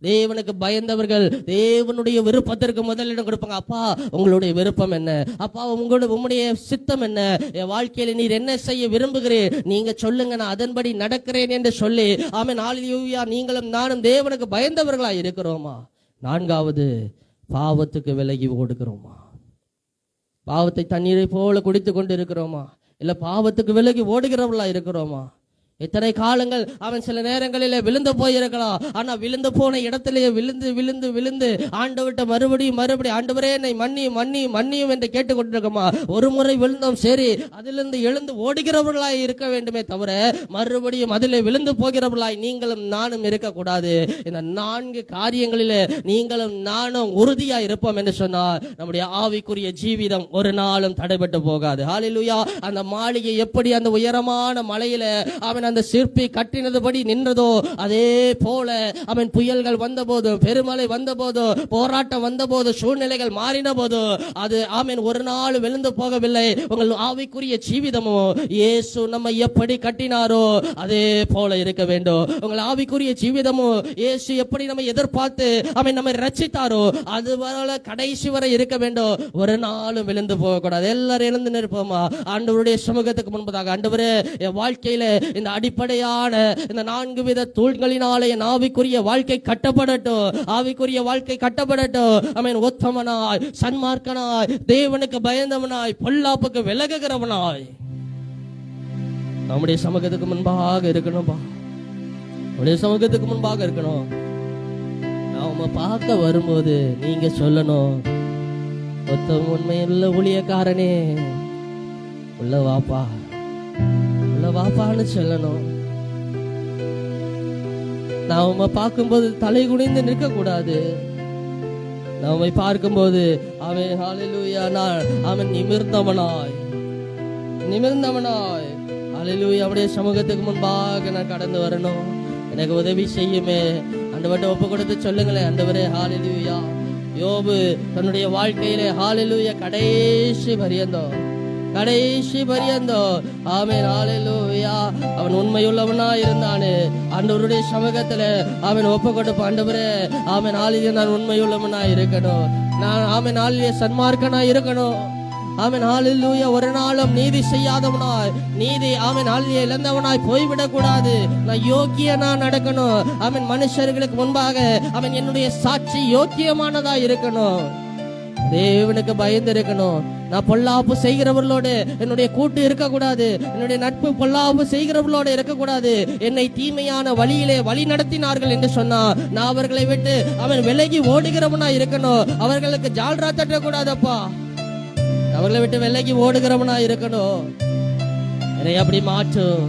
தேவனுக்கு பயந்தவர்கள் தேவனுடைய விருப்பத்திற்கு முதலிடம் கொடுப்பாங்க. அப்பா உங்களுடைய விருப்பம் என்ன? அப்பா உம்முடைய சித்தம் என்ன? என் வாழ்க்கையில நீர் என்ன செய்ய விரும்புகிறேன்? நீங்க சொல்லுங்க, நான் அதன்படி நடக்கிறேன் என்று சொல்லி ஹalleluya நீங்களும் நானும் தேவனுக்கு பயந்தவர்களா இருக்கிறோமா? 4வது, பாவத்துக்கு விலகி ஓடுகிறோமா? பாவத்தை தண்ணீரை போல குடித்து கொண்டு இருக்கிறோமா? இல்ல பாவத்துக்கு விலகி ஓடுகிறவர்களா இருக்கிறோமா? எத்தனை காலங்கள் சில நேரங்களில விழுந்து போயிருக்கலாம். ஆனா விழுந்து போன இடத்திலேயே விழுந்து விழுந்து விழுந்து ஆண்டவர்கிட்ட மறுபடியும் ஆண்டவரே என்னை மன்னியும் என்று கேட்டுக்கொண்டிருக்கோமா? ஒரு முறை விழுந்தோம், சரி, அதிலிருந்து எழுந்து ஓடுகிறவர்களாய் இருக்க வேண்டுமே தவிர மறுபடியும் அதிலே விழுந்து போகிறவர்களாய் நீங்களும் நானும் இருக்கக்கூடாது. இந்த 4 காரியங்களில நீங்களும் நானும் உறுதியா இருப்போம் என்று சொன்னால் நம்முடைய ஆவிக்குரிய ஜீவிதம் ஒரு நாளும் தடைபட்டு போகாது. ஹalleluya. அந்த மாளிகை எப்படி அந்த உயரமான மலையில அந்த சிற்பி கட்டினதுபடி நின்றதோ, அதே போல புயல்கள் வந்த போது, பெருமழை வந்த போது, போராட்டம் வந்த போது, சூழ்நிலைகள் மாறின போது அது ஒரு நாள் விழுந்து போகவில்லை. உங்கள் ஆவிக்குரிய ஜீவிதமோ இயேசு நம்ம எப்படி கட்டினாரோ அதே போல இருக்க வேண்டும். உங்கள் ஆவிக்குரிய ஜீவிதமோ இயேசு எப்படி நம்ம எதிர்பார்த்து நம்மை ரட்சித்தாரோ அது போல கடைசி வரை இருக்க வேண்டும். ஒரு நாளும் விழுந்து போக கூடாது. எல்லாரும் எழுந்து நிற்போமா? ஆண்டவருடைய சமூகத்துக்கு முன்பதாக, ஆண்டவரே என் வாழ்க்கையில இந்த அடிப்படையான இந்த 4 வித தூண்களினாலே என் ஆவிக்குரிய வாழ்க்கை கட்டப்படட்டும். உத்தமனாய், சன்மார்க்கனாய், தேவனுக்கு பயந்தவனாய், பொல்லாப்புக்கு விலகுகிறவனாய் நம்முடைய சமூகத்துக்கு முன்பாக இருக்கணும்பா. நம்முடைய சமூகத்துக்கு முன்பாக இருக்கணும். நாம பார்க்க வரும்போது நீங்க சொல்லணும், மொத்தம் உண்மையுள்ள ஊழியக்காரனே உள்ள வாப்பா, உள்ள வாப்பான்னு சொல்லணும். நாம பார்க்கும்போது தலை குனிந்து நிற்க கூடாது. நாம பார்க்கும்போது அவன் ஹல்லேலூயா அவன் நிமிர்ந்தவனாய் ஹல்லேலூயா அவருடைய சமூகத்துக்கு முன்பாக நான் கடந்து வரணும். எனக்கு உதவி செய்யுமே ஆண்டவர்ட்ட ஒப்பு கொடுத்து சொல்லுங்களேன், ஆண்டவரே ஹல்லேலூயா. யோபு தன்னுடைய வாழ்க்கையிலே ஹல்லேலூயா கடைசி பரியந்தம் ஆமென் ஹல்லேலூயா அவன் உண்மையுள்ளவனா இருந்தானே. ஆண்டவருடைய சமூகத்துல அவன் ஒப்பு கொடுப்பான், ஆண்டவரே ஆமென் ஹல்லேலூயா நான் உண்மையுள்ளவனா இருக்கணும், நான் ஆமென் ஹல்லேலூயா சன்மார்க்கனா இருக்கணும், ஆமென் ஹல்லேலூயா ஒரு நாளும் நீதி செய்யாதவனாய், நீதி ஆமென் ஹல்லேலூயா இழந்தவனாய் போய்விடக் கூடாது. நான் யோக்கியனா நடக்கணும். ஆமென் மனுஷர்களுக்கு முன்பாக அவன் என்னுடைய சாட்சி யோக்கியமானதா இருக்கணும். தேவனுக்கு பயந்து இருக்கணும். நான் பொல்லாப்பு செய்கிறவர்களோடு என்னுடைய கூட்டு இருக்கக்கூடாது. என்னுடைய நட்பு பொல்லாப்பு செய்கிறவர்களோடு இருக்கக்கூடாது. என்னை தீமையான வழியிலே வழி நடத்தினார்கள் என்று சொன்னா நான் அவர்களை விட்டு அவன் விலகி ஓடுகிறவனா இருக்கணும். அவர்களுக்கு ஜால்ரா தட்டக்கூடாதப்பா. அவர்களை விட்டு விலகி ஓடுகிறவனா இருக்கணும். என்னை அப்படி மாற்றும்.